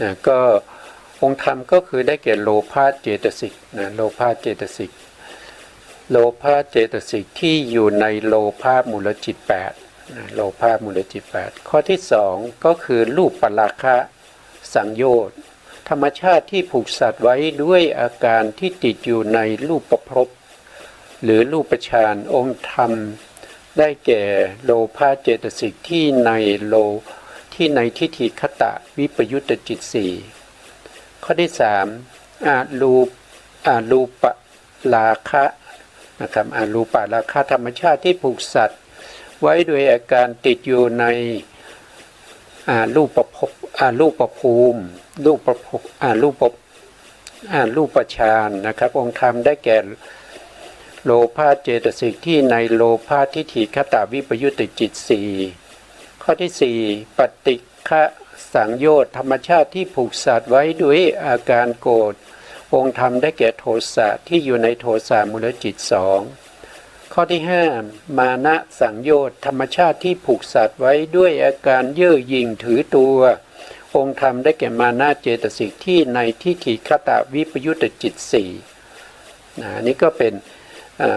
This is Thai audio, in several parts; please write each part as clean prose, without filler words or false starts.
นะก็องค์ธรรมก็คือได้แก่โลภะเจตสิกนะโลภะเจตสิกโลภะเจตสิกที่อยู่ในโลภะมูลจิต8นะโลภะมูลจิต8ข้อที่2ก็คือรูปปราคะสังโยชน์ธรรมชาติที่ผูกสัตว์ไว้ด้วยอาการที่ติดอยู่ในรูปประพรบหรือรูปฌานองค์ธรรมได้แก่โลภะเจตสิกที่ในทิฏฐิคตะวิปยุตตจิต4ข้อที่3รูปราคะนะครับรูปราคะธรรมชาติที่ผูกสัตว์ไว้โดยอาการติดอยู่ในรูปภูมิรูปฌานนะครับองค์ธรรมได้แก่โลภะเจตสิกที่ในโลภะทิฏฐิคตะวิปยุตติจิต4ข้อที่4ปฏิฆะสังโยชน์ธรรมชาติที่ผูกสัตว์ไว้ด้วยอาการโกรธองค์ธรรมได้แก่โทสะที่อยู่ในโทสะมูลจิต2ข้อที่5มานะสังโยชน์ธรรมชาติที่ผูกสัตว์ไว้ด้วยอาการเย่อหยิ่งถือตัวองค์ธรรมได้แก่มานะเจตสิกที่ในทิฏฐิคตะวิปยุตติจิต4นี่ก็เป็น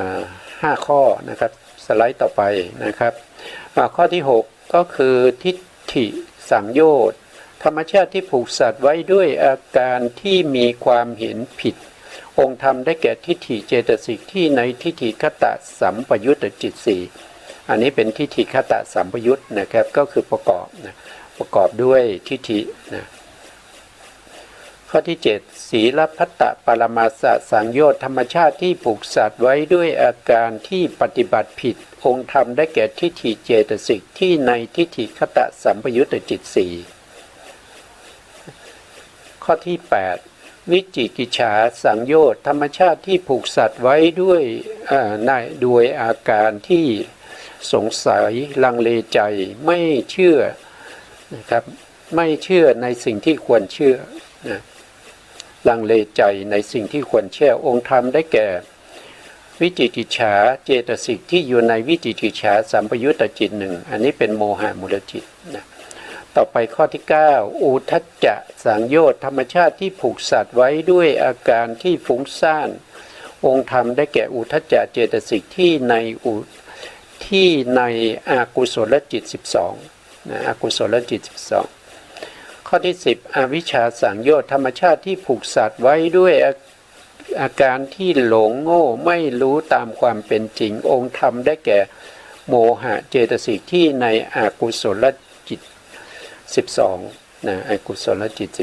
5ข้อนะครับสไลด์ต่อไปนะครับข้อที่6ก็คือทิฏฐิสังโยชน์ธรรมชาติที่ผูกสัตว์ไว้ด้วยอาการที่มีความเห็นผิดองค์ธรรมได้แก่ทิฏฐิเจตสิกที่ในทิฏฐิคตะสัมปยุตตจิต4อันนี้เป็นทิฏฐิคตะสัมปยุตนะครับก็คือประกอบด้วยทิฏฐินะข้อที่7ศีลพัตตปรมาสสังโยชน์ธรรมชาติที่ผูกสัตว์ไว้ด้วยอาการที่ปฏิบัติผิดองค์ธรรมได้แก่ทิฏฐิเจตสิกที่ในทิฏฐิคตะสัมปยุตตจิต4ข้อที่8วิจิกิจฉาสังโยชน์ธรรมชาติที่ผูกสัตว์ไว้ด้วยด้วยอาการที่สงสัยลังเลใจไม่เชื่อนะครับไม่เชื่อในสิ่งที่ควรเชื่อนะลังเลใจในสิ่งที่ควรเชื่อองค์ธรรมได้แก่วิจิกิจฉาเจตสิกที่อยู่ในวิจิกิจฉาสัมปยุตตจิต1อันนี้เป็นโมหะมูลจิตนะต่อไปข้อที่9อุทธัจจะสังโยชน์ธรรมชาติที่ผูกสัตว์ไว้ด้วยอาการที่ฟุ้งซ่านองค์ธรรมได้แก่อุทธัจจะเจตสิกที่ในอกุศลจิต12นะอกุศลจิต12ข้อที่10อวิชชาสังโยชน์ธรรมชาติที่ผูกสัตว์ไว้ด้วยอาการที่หลงโง่ไม่รู้ตามความเป็นจริงองค์ธรรมได้แก่โมหะเจตสิกที่ในอกุศลจิต12นะอกุศลจิต12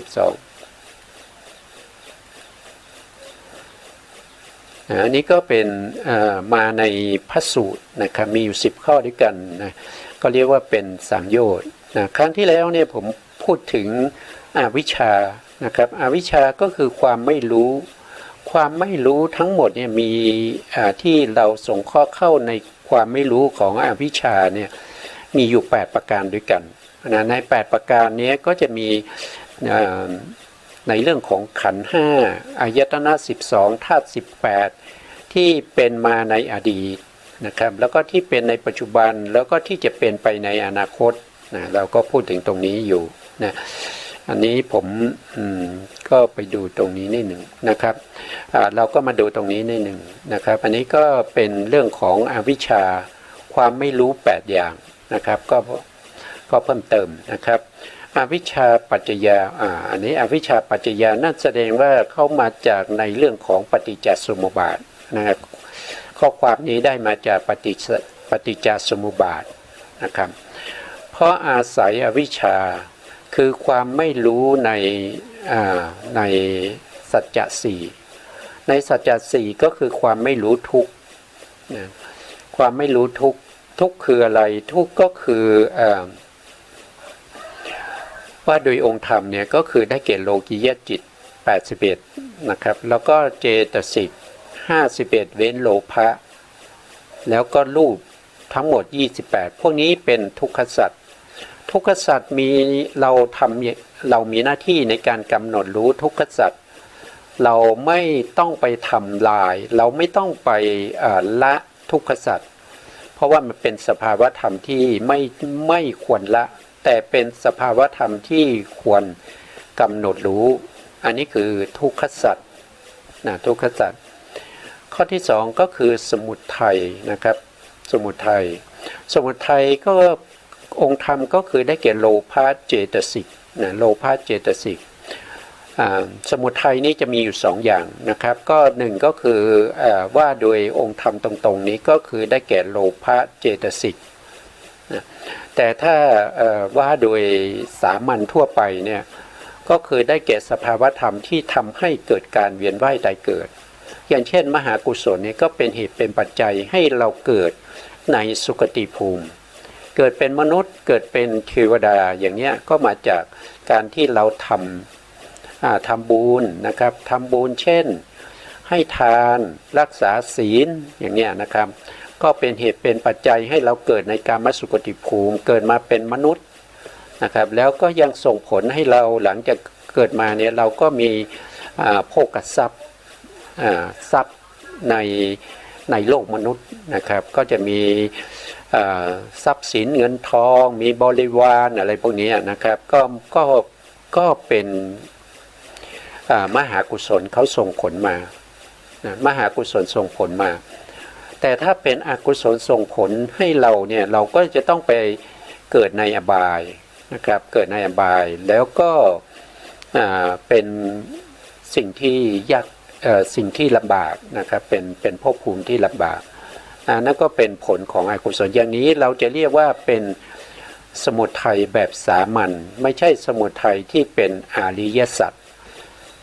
อันนี้ก็เป็นมาในพระสูตรนะครับมีอยู่10ข้อด้วยกันนะก็เรียกว่าเป็นสังโยชน์นะครั้งที่แล้วเนี่ยผมพูดถึงอวิชชานะครับอวิชชาก็คือความไม่รู้ทั้งหมดเนี่ยมีที่เราส่งข้อเข้าในความไม่รู้ของอวิชชาเนี่ยมีอยู่8ประการด้วยกันนะใน8ประการนี้ก็จะมีในเรื่องของขันธ์5อายตนะ12ธาตุ18ที่เป็นมาในอดีตนะครับแล้วก็ที่เป็นในปัจจุบันแล้วก็ที่จะเป็นไปในอนาคตนะเราก็พูดถึงตรงนี้อยู่นะอันนี้ผมก็ไปดูตรงนี้นิดหนึ่งนะครับเราก็มาดูตรงนี้นิดหนึ่งนะครับอันนี้ก็เป็นเรื่องของอวิชชาความไม่รู้8อย่างนะครับก็เพิ่มเติมนะครับอวิชชาปัจจยาอันนี้อวิชชาปัจจยานั่นแสดงว่าเข้ามาจากในเรื่องของปฏิจจสมุปบาทนะครับข้อความนี้ได้มาจากปฏิจจสมุปบาทนะครับเพราะอาศัยอวิชชาคือความไม่รู้ในสัจจะสี่ในสัจจะสี่ก็คือความไม่รู้ทุกข์ความไม่รู้ทุกข์คืออะไรทุกข์ก็คือว่าโดยองค์ธรรมเนี่ยก็คือได้แก่โลกิยจิต81นะครับแล้วก็เจตสิก51เว้นโลภะแล้วก็รูปทั้งหมด28พวกนี้เป็นทุกขสัจทุกขสัจเรามีหน้าที่ในการกำหนดรู้ทุกขสัจเราไม่ต้องไปทำลายเราไม่ต้องไปละทุกขสัจเพราะว่ามันเป็นสภาวธรรมที่ไม่ควรละแต่เป็นสภาวธรรมที่ควร กำหนดรู้อันนี้คือทุกขสัจนะทุกขสัจข้อที่สองก็คือสมุทัยนะครับสมุทัยก็องค์ธรรมก็คือได้แก่โลภะเจตสิกนะโลภะเจตสิกสมุทัยนี้จะมีอยู่สองอย่างนะครับก็หนึ่งก็คือว่าโดยองค์ธรรมตรงๆนี้ก็คือได้แก่โลภะเจตสิกนะแต่ถ้าว่าโดยสามัญทั่วไปเนี่ยก็คือได้แก่สภาวธรรมที่ทำให้เกิดการเวียนว่ายตายเกิดอย่างเช่นมหากุศลเนี่ยก็เป็นเหตุเป็นปัจจัยให้เราเกิดในสุคติภูมิเกิดเป็นมนุษย์เกิดเป็นเทวดาอย่างเนี้ยก็มาจากการที่เราทำบุญนะครับทำบุญเช่นให้ทานรักษาศีลอย่างเนี้ยนะครับก็เป็นเหตุเป็นปัจจัยให้เราเกิดในกามสุคติภูมิเกิดมาเป็นมนุษย์นะครับแล้วก็ยังส่งผลให้เราหลังจากเกิดมาเนี่ยเราก็มีโภคทรัพย์ทรัพย์ในโลกมนุษย์นะครับก็จะมีทรัพย์สินเงินทองมีบริวารอะไรพวกนี้นะครับก็เป็นมหากุศลเขาส่งผลมานะมหากุศลส่งผลมาแต่ถ้าเป็นอกุศลส่งผลให้เราเนี่ยเราก็จะต้องไปเกิดในอบายนะครับเกิดในอบายแล้วก็เป็นสิ่งที่ยากสิ่งที่ลำบากนะครับเป็นภพภูมิที่ลำบากนั่นก็เป็นผลของอกุศลอย่างนี้เราจะเรียกว่าเป็นสมุทัยแบบสามัญไม่ใช่สมุทัยที่เป็นอริยสัจ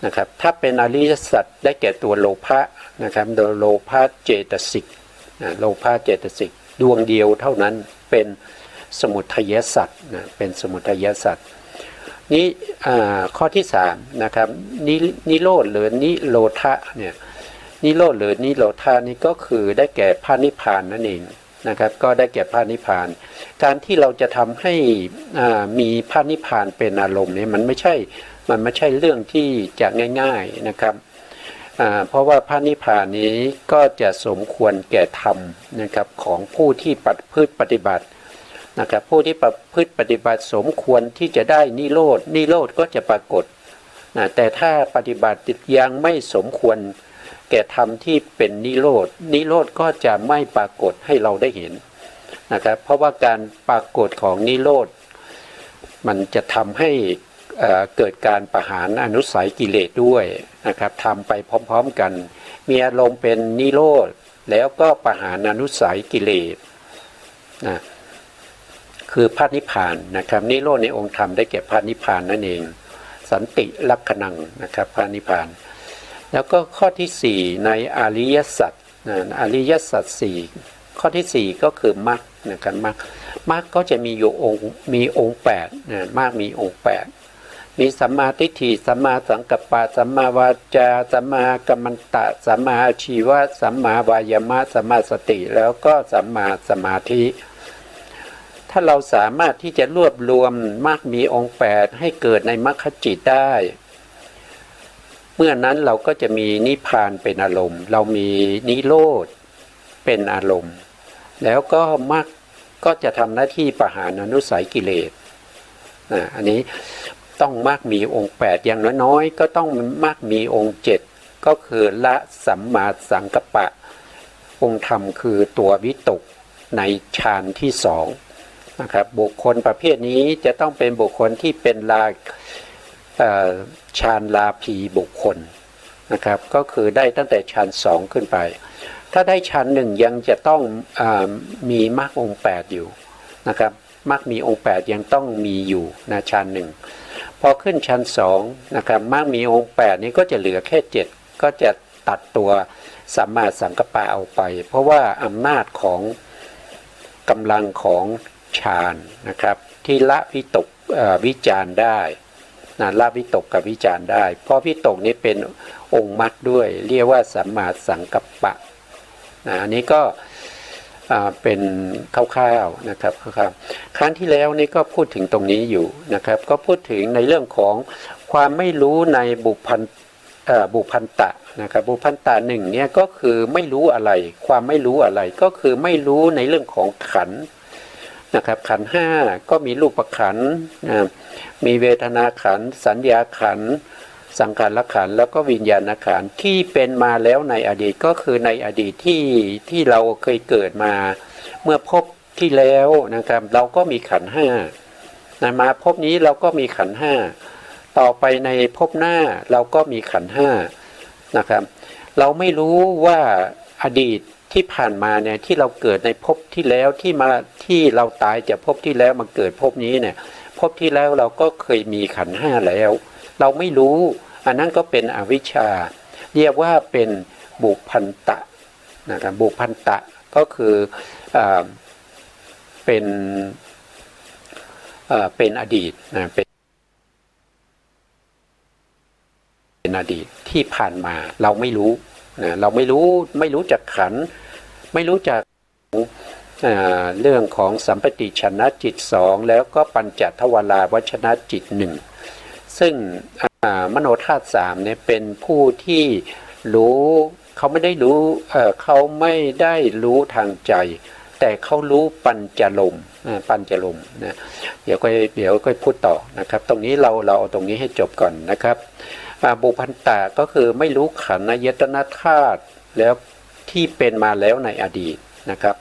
นะครับถ้าเป็นอริยสัจได้แก่ตัวโลภะนะครับโดยโลภะเจตสิกโลภะเจตสิกดวงเดียวเท่านั้นเป็นสมุทัยสัจเป็นสมุทัยสัจนี้ข้อที่สามนะครับนิโรธหรือนิโรธะเนี่ยนิโรธหรือนิโรธานี่ก็คือได้แก่พระนิพพานนั่นเองนะครับก็ได้แก่พระนิพพานการที่เราจะทำให้มีพระนิพพานเป็นอารมณ์เนี่ยมันไม่ใช่เรื่องที่จะง่ายๆนะครับเพราะว่าพระนิพพานนี้ก็จะสมควรแก่ธรรมนะครับของผู้ที่พฤติปฏิบัตินะครับผู้ที่พฤติปฏิบัติสมควรที่จะได้นิโรธก็จะปรากฏแต่ถ้าปฏิบัติยังไม่สมควรแก่ธรรมที่เป็นนิโรธก็จะไม่ปรากฏให้เราได้เห็นนะครับเพราะว่าการปรากฏของนิโรธมันจะทำให้เกิดการประหารอนุสัยกิเลสด้วยนะครับทำไปพร้อมๆกันมีอารมณ์เป็นนิโรธแล้วก็ประหารอนุสัยกิเลสนะคือพระนิพพานนะครับนิโรธในองค์ธรรมได้แก่พระนิพพานนั่นเองสันติลักขณังนะครับพระนิพพานแล้วก็ข้อที่สี่ในอริยสัจอริยสัจสี่ข้อที่สี่ก็คือมรรคนะครับมรรคก็จะมีอยู่องค์แปดมรรคมีองค์แปดมีสัมมาทิฏฐิสัมมาสังกัปปะสัมมาวาจาสัมมากัมมันตะสัมมาอาชีวะสัมมาวายามะสัมมาสติแล้วก็สัมมาสมาธิถ้าเราสามารถที่จะรวบรวมมรรคมีองค์แปดให้เกิดในมรรคจิตได้เมื่อนั้นเราก็จะมีนิพพานเป็นอารมณ์เรามีนิโรธเป็นอารมณ์แล้วก็มรรคก็จะทำหน้าที่ประหารอนุสัยกิเลสอันนี้ต้องมรรคมีองค์แปดอย่างน้อยๆก็ต้องมรรคมีองค์เจ็ดก็คือละสัมมาสังกัปปะองค์ธรรมคือตัววิตกในฌานที่สองนะครับบุคคลประเภทนี้จะต้องเป็นบุคคลที่เป็นฌานลาภีบุคคลนะครับก็คือได้ตั้งแต่ฌานสองขึ้นไปถ้าได้ฌานหนึ่งยังจะต้องมีมรรคองค์แปดอยู่นะครับมรรคมีองค์แปดยังต้องมีอยู่นะฌานหนึ่งพอขึ้นฌานสองนะครับมรรคมีองค์แปดนี้ก็จะเหลือแค่เจ็ดก็จะตัดตัวสัมมาสังกัปปะเอาไปเพราะว่าอำนาจของกำลังของฌานนะครับที่ละวิตกวิจารได้ละวิตกกับวิจารได้เพราะวิตกนี้เป็นองค์มรรคด้วยเรียกว่าสัมมาสังกัปปะอันนี้ก็เป็นคร่าวๆนะครับครั้งที่แล้วนี่ก็พูดถึงตรงนี้อยู่นะครับก็พูดถึงในเรื่องของความไม่รู้ในบุพันตะนะครับบุพันตะหนึ่งเนี่ยก็คือไม่รู้อะไรความไม่รู้อะไรก็คือไม่รู้ในเรื่องของขันธ์ นะครับขันธ์ห้าก็มีรูปขันธ์มีเวทนาขันธ์สัญญาขันธ์สังขารขันธ์แล้วก็วิญญาณขันธ์ที่เป็นมาแล้วในอดีตก็คือในอดีตที่เราเคยเกิดมาเมื่อพบที่แล้วนะครับเราก็มีขันธ์ห้ามาพบนี้เราก็มีขันธ์ห้าต่อไปในภพหน้าเราก็มีขันธ์ห้านะครับเราไม่รู้ว่าอดีตที่ผ่านมาเนี่ยที่เราเกิดในภพที่แล้วที่เราตายจากภพที่แล้วมาเกิดภพนี้เนี่ยภพที่แล้วเราก็เคยมีขันธ์ห้าแล้วเราไม่รู้อันนั้นก็เป็นอวิชชาเรียกว่าเป็นบุพพันตะนะครับบุพพันตะก็คือเป็นอดีตนะเป็นอดีตที่ผ่านมาเราไม่รู้นะเราไม่รู้จักขันธ์ไม่รู้จักเรื่องของสัมปติชนะจิตสองแล้วก็ปัญจทวาราวชนะจิตหนึ่งซึ่งมโนธาตุสามเนี่ยเป็นผู้ที่รู้เขาไม่ได้รู้เขาไม่ได้รู้ทางใจแต่เขารู้ปัญจลมนะเดี๋ยวก็พูดต่อนะครับตรงนี้เราเอาตรงนี้ให้จบก่อนนะครับบุพพันตะก็คือไม่รู้ขันธ์ยตนะธาตุแล้วที่เป็นมาแล้วในอดีตนะครับ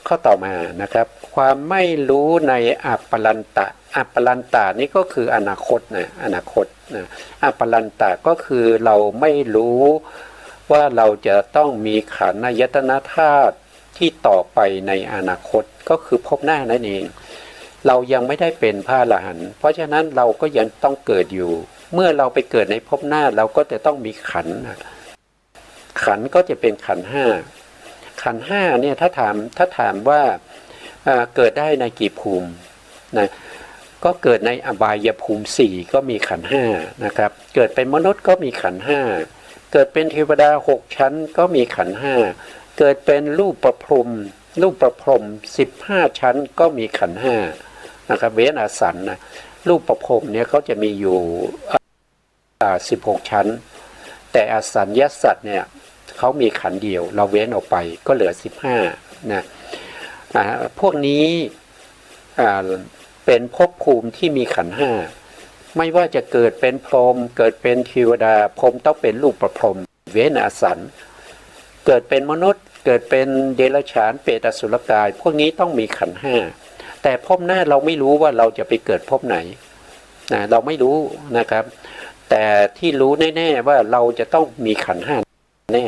ข้อต่อมานะครับความไม่รู้ในอัปปลันตะอัปปลันตะนี่ก็คืออนาคตนะอัปปลันตะก็คือเราไม่รู้ว่าเราจะต้องมีขันธ์ยตนะธาตุที่ต่อไปในอนาคตก็คือภพหน้านั่นเองเรายังไม่ได้เป็นพระอรหันต์เพราะฉะนั้นเราก็ยังต้องเกิดอยู่เมื่อเราไปเกิดในภพหน้าเราก็จะต้องมีขันธ์ก็จะเป็นขันธ์ห้าเนี่ยถ้าถามว่าเกิดได้ในกี่ภูมินะก็เกิดในอบายภูมิสี่ก็มีขันธ์ห้านะครับเกิดเป็นมนุษย์ก็มีขันธ์ห้าเกิดเป็นเทวดา6ชั้นก็มีขันธ์ห้าเกิดเป็นรูปประพรหม15ชั้นก็มีขันธ์ห้านะครับเว้นอสันนะรูปประพรหมเนี่ยเขาจะมีอยู่16ชั้นแต่อสัญญสัตว์เนี่ยเขามีขันธ์เดียวเราเว้นออกไปก็เหลือ15นะพวกนี้เป็นภพภูมิที่มีขันธ์ห้าไม่ว่าจะเกิดเป็นพรหมเกิดเป็นเทวดาพรหมต้องเป็นรูปประพรหมเว้นอสันเกิดเป็นมนุษย์เกิดเป็นเดรัจฉานเปรตอสุรกายพวกนี้ต้องมีขันธ์ห้าแต่ภพหน้าเราไม่รู้ว่าเราจะไปเกิดภพไหนนะเราไม่รู้นะครับแต่ที่รู้แน่ๆว่าเราจะต้องมีขันธ์ห้าแน่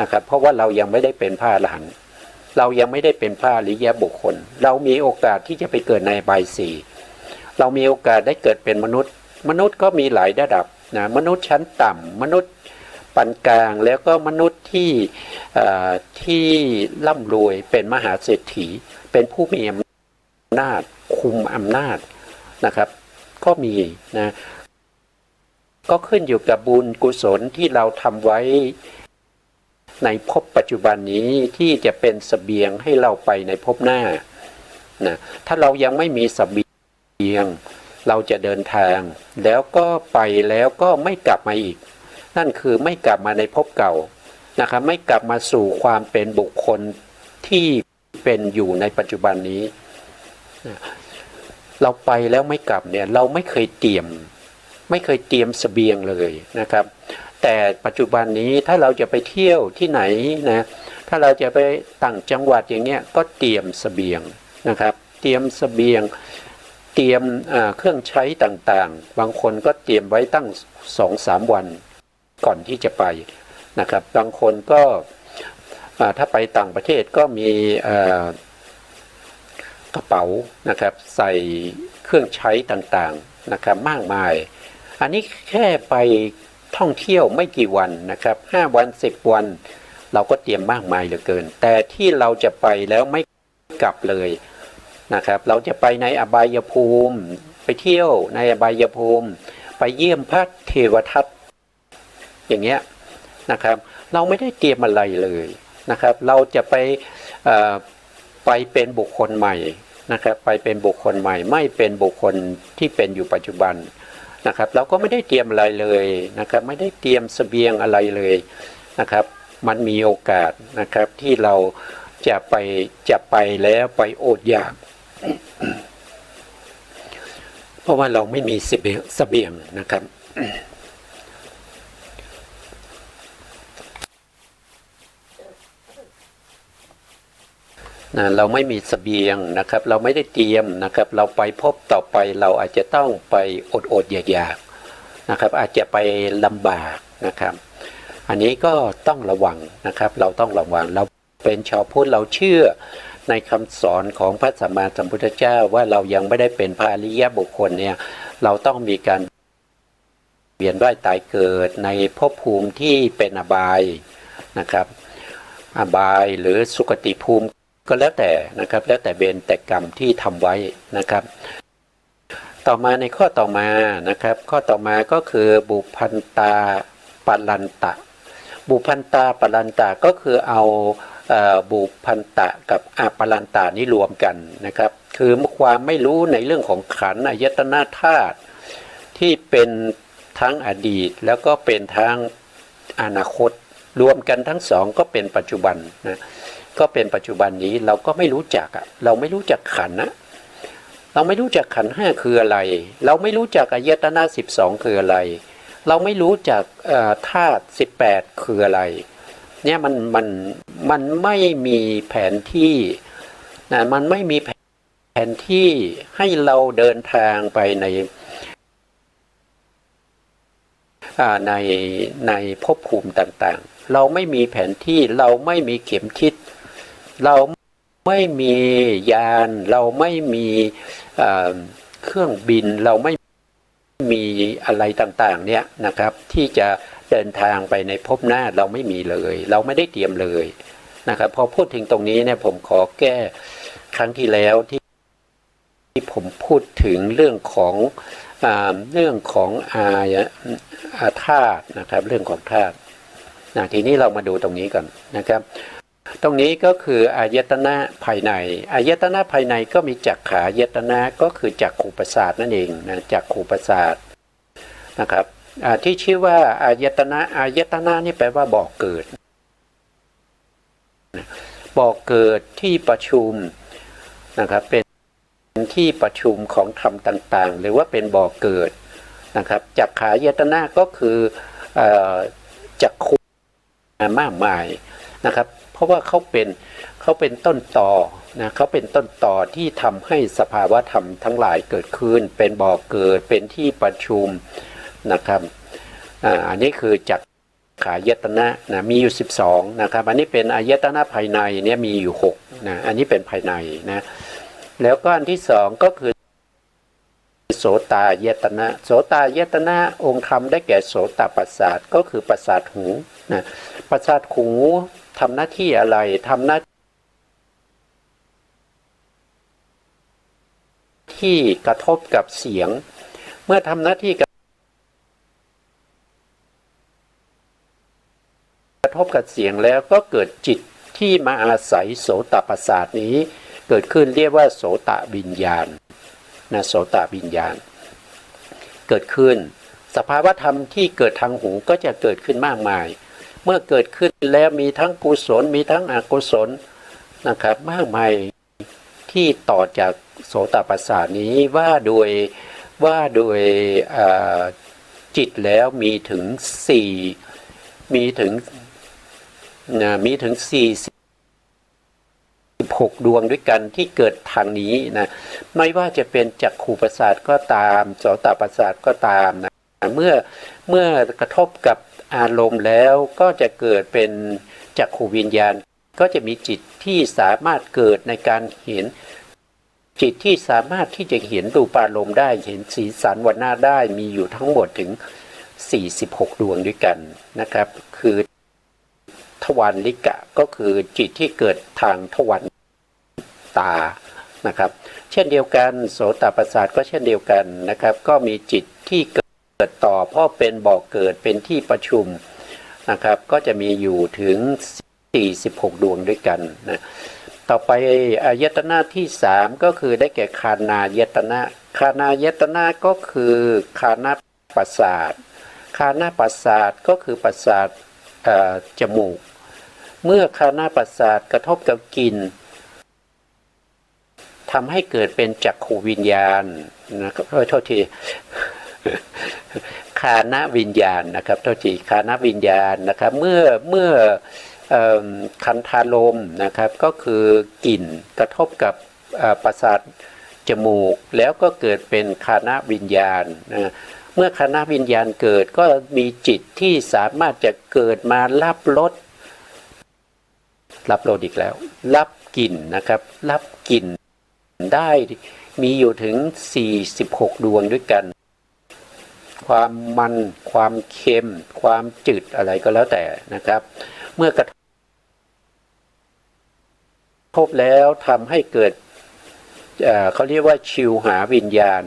นะครับเพราะว่าเรายังไม่ได้เป็นพระอรหันต์เรายังไม่ได้เป็นพระอริยบุคคลเรามีโอกาสที่จะไปเกิดในอบายสี่เรามีโอกาสได้เกิดเป็นมนุษย์ก็มีหลายระดับนะมนุษย์ชั้นต่ำมนุษย์ปานกลางแล้วก็มนุษย์ที่ร่ำรวยเป็นมหาเศรษฐีเป็นผู้มีอำนาจคุมอำนาจนะครับก็มีนะก็ขึ้นอยู่กับบุญกุศลที่เราทำไว้ในภพปัจจุบันนี้ที่จะเป็นเสบียงให้เราไปในภพหน้านะถ้าเรายังไม่มีเสบียงเราจะเดินทางแล้วก็ไปแล้วก็ไม่กลับมาอีกนั่นคือไม่กลับมาในภพเก่านะครับไม่กลับมาสู่ความเป็นบุคคลที่เป็นอยู่ในปัจจุบันนี้เราไปแล้วไม่กลับเนี่ยเราไม่เคยเตรียมเสบียงเลยนะครับแต่ปัจจุบันนี้ถ้าเราจะไปเที่ยวที่ไหนนะถ้าเราจะไปต่างจังหวัดอย่างเงี้ยก็เตรียมเสบียงนะครับเตรียมเสบียงเตรียมเครื่องใช้ต่างๆบางคนก็เตรียมไว้ตั้ง 2-3 วันก่อนที่จะไปนะครับบางคนก็ถ้าไปต่างประเทศก็มีกระเป๋านะครับใส่เครื่องใช้ต่างๆนะครับมากมายอันนี้แค่ไปท่องเที่ยวไม่กี่วันนะครับ5 วัน10 วันเราก็เตรียมมากมายเหลือเกินแต่ที่เราจะไปแล้วไม่กลับเลยนะครับเราจะไปในอบายภูมิไปเที่ยวในอบายภูมิไปเยี่ยมพระเทวทัตอย่างเงี้ยนะครับเราไม่ได้เตรียมอะไรเลยนะครับเราจะไปเป็นบุคคลใหม่นะครับไปเป็นบุคคลใหม่ไม่เป็นบุคคลที่เป็นอยู่ปัจจุบันนะครับเราก็ไม่ได้เตรียมอะไรเลยนะครับไม่ได้เตรียมเสบียงอะไรเลยนะครับมันมีโอกาสนะครับที่เรา จะไปแล้วไปอดอยากเพราะว่าเราไม่มีเสบียงนะครับเราไม่มีเสบียงนะครับเราไม่ได้เตรียมนะครับเราไปพบต่อไปเราอาจจะต้องไปอดอยากๆนะครับอาจจะไปลำบากนะครับอันนี้ก็ต้องระวังนะครับเราต้องระวังเราเป็นชาวพุทธเราเชื่อในคำสอนของพระสัมมาสัมพุทธเจ้าว่าเรายังไม่ได้เป็นพระอริยบุคคลเนี่ยเราต้องมีการเวียนว่ายตายเกิดในภพภูมิที่เป็นอบายนะครับอบายหรือสุคติภูมิก็แล้วแต่นะครับแล้วแต่เวรแต่กรรมที่ทำไว้นะครับต่อมาในข้อต่อมานะครับข้อต่อมาก็คือบุพันตาปรันตะบุพันตาปรันตะก็คือเอาบุพันตะกับอปรันตะนี้รวมกันนะครับคือความไม่รู้ในเรื่องของขันธ์อายตนะธาตุที่เป็นทั้งอดีตแล้วก็เป็นทั้งอนาคตรวมกันทั้งสองก็เป็นปัจจุบันนะก็เป็นปัจจุบันนี้เราก็ไม่รู้จักเราไม่รู้จักขันธ์นะเราไม่รู้จักขันธ์ห้าคืออะไรเราไม่รู้จักอายตนะ12คืออะไรเราไม่รู้จักธาตุ18คืออะไรเนี่ยมันไม่มีแผนที่นะมันไม่มีแผนที่ให้เราเดินทางไปในภพภูมิต่างๆเราไม่มีแผนที่เราไม่มีเข็มทิศเราไม่มียานเราไม่มีเครื่องบินเราไม่มีอะไรต่างๆเนี่ยนะครับที่จะเดินทางไปในภพหน้าเราไม่มีเลยเราไม่ได้เตรียมเลยนะครับพอพูดถึงตรงนี้เนี่ยผมขอแก้ครั้งที่แล้วที่ผมพูดถึงเรื่องของธาตุนะครับเรื่องของธาตุทีนี้เรามาดูตรงนี้ก่อนนะครับตรงนี้ก็คืออายตนะภายในอายตนะภายในก็มีจักขายตนะก็คือจักขุประสาทนั่นเองนะจักขุประสาทนะครับที่ชื่อว่าอายตนะนี่แปลว่าบ่อเกิดบ่อเกิดที่ประชุมนะครับเป็นที่ประชุมของธรรมต่างๆหรือว่าเป็นบ่อเกิดนะครับจักขายตนะก็คือจักขุมากมายนะครับเพราะว่าเขาเป็นต้นตอนะเขาเป็นต้นตอที่ทำให้สภาวะธรรมทั้งหลายเกิดขึ้นเป็นบ่อเกิดเป็นที่ประชุมนะครับอันนี้คือจักขายตนะนะมีอยู่12นะครับอันนี้เป็นอายตนะภายในเนี่ยมีอยู่6นะอันนี้เป็นภายในนะแล้วก็อันที่2ก็คือโสตายตนะโสตายตนะองค์ธรรมได้แก่โสตประสาทก็คือประสาทหูนะประสาทหูทำหน้าที่อะไรทำหน้าที่กระทบกับเสียงเมื่อทำหน้าที่กระทบกับเสียงแล้วก็เกิดจิตที่มาอาศัยโสตประสาทนี้เกิดขึ้นเรียกว่าโสตวิญญาณนะโสตวิญญาณเกิดขึ้นสภาวธรรมที่เกิดทางหูก็จะเกิดขึ้นมากมายเมื่อเกิดขึ้นแล้วมีทั้งกุศลมีทั้งอกุศลนะครับมากมายที่ต่อจากโสตประสาทนี้ว่าโดยจิตแล้วมีถึง46ดวงด้วยกันที่เกิดทางนี้นะไม่ว่าจะเป็นจักขุประสาทก็ตามโสตประสาทก็ตามนะเมื่อกระทบกับอารมณ์แล้วก็จะเกิดเป็นจักขุวิญญาณก็จะมีจิตที่สามารถเกิดในการเห็นจิตที่สามารถที่จะเห็นรูปารมณ์ได้เห็นสีสันวรรณะได้มีอยู่ทั้งหมดถึง46ดวงด้วยกันนะครับคือทวารลิกะก็คือจิตที่เกิดทางทวารตานะครับเช่นเดียวกันโสตประสาทก็เช่นเดียวกันนะครับก็มีจิตที่เกิดต่อเพราะเป็นบ่อเกิดเป็นที่ประชุมนะครับก็จะมีอยู่ถึง46ดวงด้วยกันนะต่อไปอายตนะที่3ก็คือได้แก่คานายตนะคานายตนะก็คือคานาประสาทคานาประสาทก็คือประสาทจมูก เมื่อคานาประสาทกระทบกับกลิ่นทำให้เกิดเป็นจักขูวิญญาณนะครับโทษทีคานวิญญาณนะครับโทษทีคานวิญญาณนะครับเมื่อคันธารมณ์นะครับก็คือกลิ่นกระทบกับประสาทจมูกแล้วก็เกิดเป็นคานวิญญาณนะเมื่อคานวิญญาณเกิดก็มีจิตที่สามารถจะเกิดมารับรสอีกแล้วรับกลิ่นนะครับรับกลิ่นได้มีอยู่ถึง46ดวงด้วยกันความมันความเค็มความจืดอะไรก็แล้วแต่นะครับเมื่อกระทบแล้วทำให้เกิดเขาเรียกว่าชิวหาวิญญาณ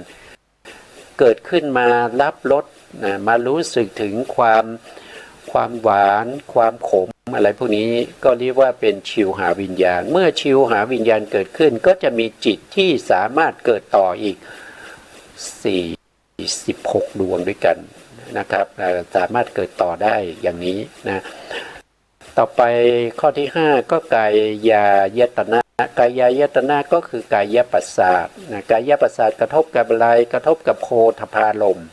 เกิดขึ้นมารับรสมารู้สึกถึงความหวานความขมอะไรพวกนี้ก็เรียกว่าเป็นชิวหาวิญญาณเมื่อชิวหาวิญญาณเกิดขึ้นก็จะมีจิตที่สามารถเกิดต่ออีก46ดวงด้วยกันนะครับสามารถเกิดต่อได้อย่างนี้นะต่อไปข้อที่5ก็กายายตนะกายายตนะก็คือกายประสาทนะกายประสาทกระทบกับอะไรกระทบกับโพธพารมณ์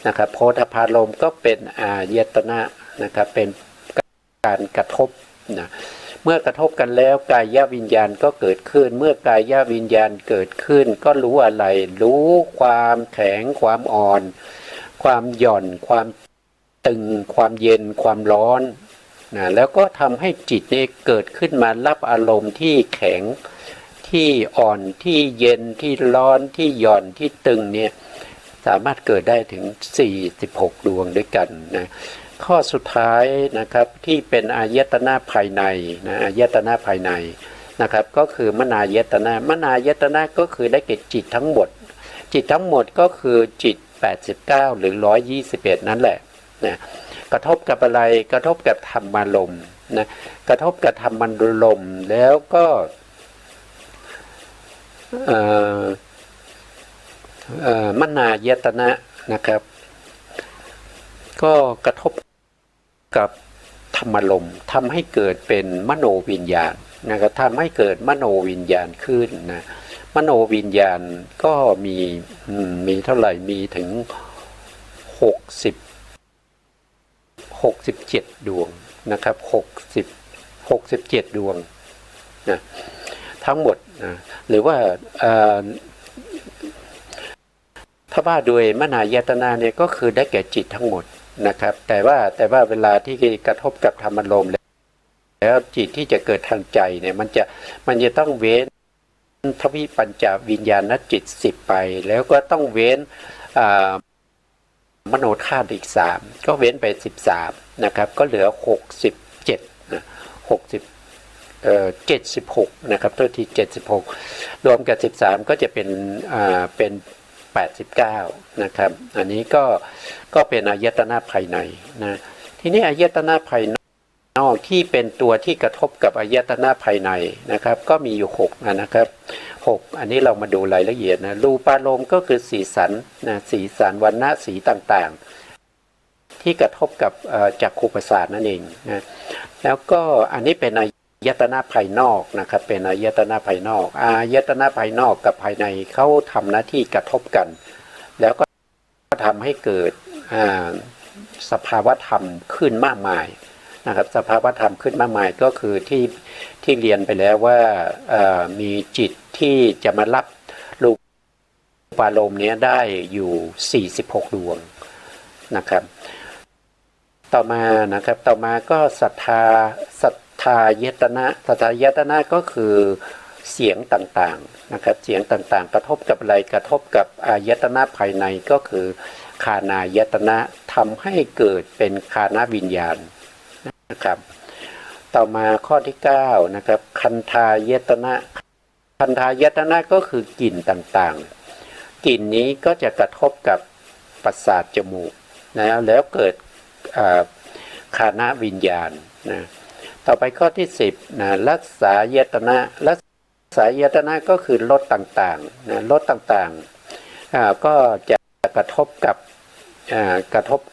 นะครับโพธพารมณ์ก็เป็นอายตนะนะครับเป็นการกระทบนะเมื่อกระทบกันแล้วกายวิญญาณก็เกิดขึ้นเมื่อกายวิญญาณเกิดขึ้นก็รู้อะไรรู้ความแข็งความอ่อนความหย่อนความตึงความเย็นความร้อนนะแล้วก็ทำให้จิตนี้เกิดขึ้นมารับอารมณ์ที่แข็งที่อ่อนที่เย็นที่ร้อนที่หย่อนที่ตึงเนี่ยสามารถเกิดได้ถึง46ดวงด้วยกันนะข้อสุดท้ายนะครับที่เป็นอายตนะภายในนะอายตนะภายในนะครับก็คือมนายตนะมนายตนะก็คือได้แก่จิตทั้งหมดจิตทั้งหมดก็คือจิต89หรือ121นั่นแหละนะกระทบกับอะไรกระทบกับธรรมารมณ์นะกระทบกับธรรมารมณ์แล้วก็มนายตนะนะครับก็กระทบกับธรรมารมณ์ทำให้เกิดเป็นมโนวิญญาณนะครับทำให้เกิดมโนวิญญาณขึ้นนะมโนวิญญาณก็มีเท่าไหร่มีถึง67ดวงนะครับ67ดวงนะทั้งหมดนะหรือว่าถ้าว่าโดยมนายตนะเนี่ยก็คือได้แก่จิตทั้งหมดนะครับแต่ว่าเวลาที่กระทบกับธรรมารมณ์แล้วจิตที่จะเกิดทางใจเนี่ยมันจะต้องเว้นทวิปัญจวิญญาณจิต10ไปแล้วก็ต้องเว้นมโนธาตุอีก3ก็เว้นไป13นะครับก็เหลือ67นะ76นะครับตัวที่76รวมกับ13ก็จะเป็น89นะครับอันนี้ก็เป็นอายตนะภายในนะทีนี้อายตนะภายนอกที่เป็นตัวที่กระทบกับอายตนะภายในนะครับก็มีอยู่6นะครับ6อันนี้เรามาดูรายละเอียดนะรูปารมณ์ก็คือสีสันนะสีสันวรรณะสีต่างๆที่กระทบกับจักขุประสาทนั่นเองนะแล้วก็อันนี้เป็นอายตนะภายนอกนะครับเป็นอายตนะภายนอกอายตนะภายนอกกับภายในเขาทำหน้าที่กระทบกันแล้วก็ทำให้เกิดสภาวธรรมขึ้นมากมายนะครับสภาวธรรมขึ้นมากมายก็คือที่เรียนไปแล้วว่ามีจิตที่จะมารับรูปารมณ์นี้ได้อยู่46ดวงนะครับต่อมาก็ศรัทธายตนะก็คือเสียงต่างๆนะครับเสียงต่างๆกระทบกับอะไรกระทบกับอายตนะภายในก็คือคานายตนะทำให้เกิดเป็นคานวิญญาณนะครับต่อมาข้อที่9นะครับคันธายตนะก็คือกลิ่นต่างๆกลิ่นนี้ก็จะกระทบกับประสาทจมูกนะแล้วเกิดคานวิญญาณนะต่อไปข้อที่10นะรักษายตนะก็คือรสต่างๆนะรสต่างๆก็จะกระทบ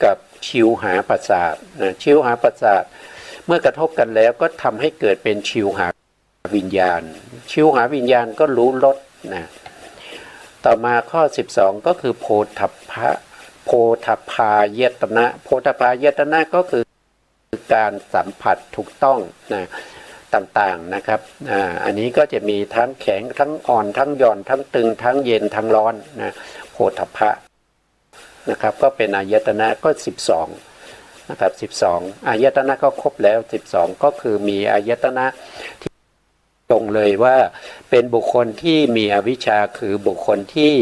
กับชิวหาประสาทนะชิวหาประสาท เมื่อกระทบกันแล้วก็ทำให้เกิดเป็นชิวหาวิญญาณชิวหาวิญญาณก็รู้รสนะต่อมาข้อ12ก็คือโพธพายตนะโพธพายตนะก็คือการสัมผัสถูกต้องนะต่างๆนะครับอันนี้ก็จะมีทั้งแข็งทั้งอ่อนทั้งหย่อนทั้งตึงทั้งเย็นทั้งร้อนนะโพธพะนะครับก็เป็นอายตนะก็12นะครับ12อายตนะก็ครบแล้ว12ก็คือมีอายตนะที่ตรงเลยว่าเป็นบุคคลที่มีอวิชชาคือบุคคลที่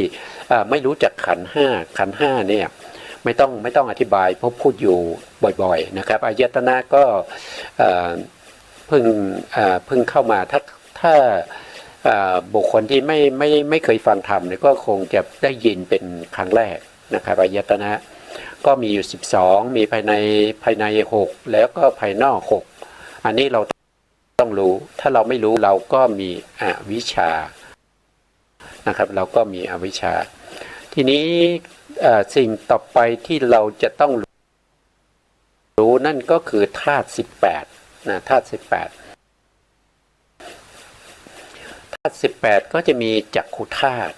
ไม่รู้จักขันธ์ห้าเนี่ยไม่ต้องอธิบายเพราะพูดอยู่บ่อยๆนะครับอายตนะก็เพิ่งเข้ามาถ้าบุคคลที่ไม่เคยฟังธรรมเนี่ยก็คงจะได้ยินเป็นครั้งแรกนะครับอายตนะก็มีอยู่12มีภายใน6แล้วก็ภายนอก6อันนี้เราต้องรู้ถ้าเราไม่รู้เราก็มีอวิชชานะครับเราก็มีอวิชชาทีนี้สิ่งต่อไปที่เราจะต้องรู้นั่นก็คือธาตุ18นะธาตุ18ก็จะมีจักขุธาตุ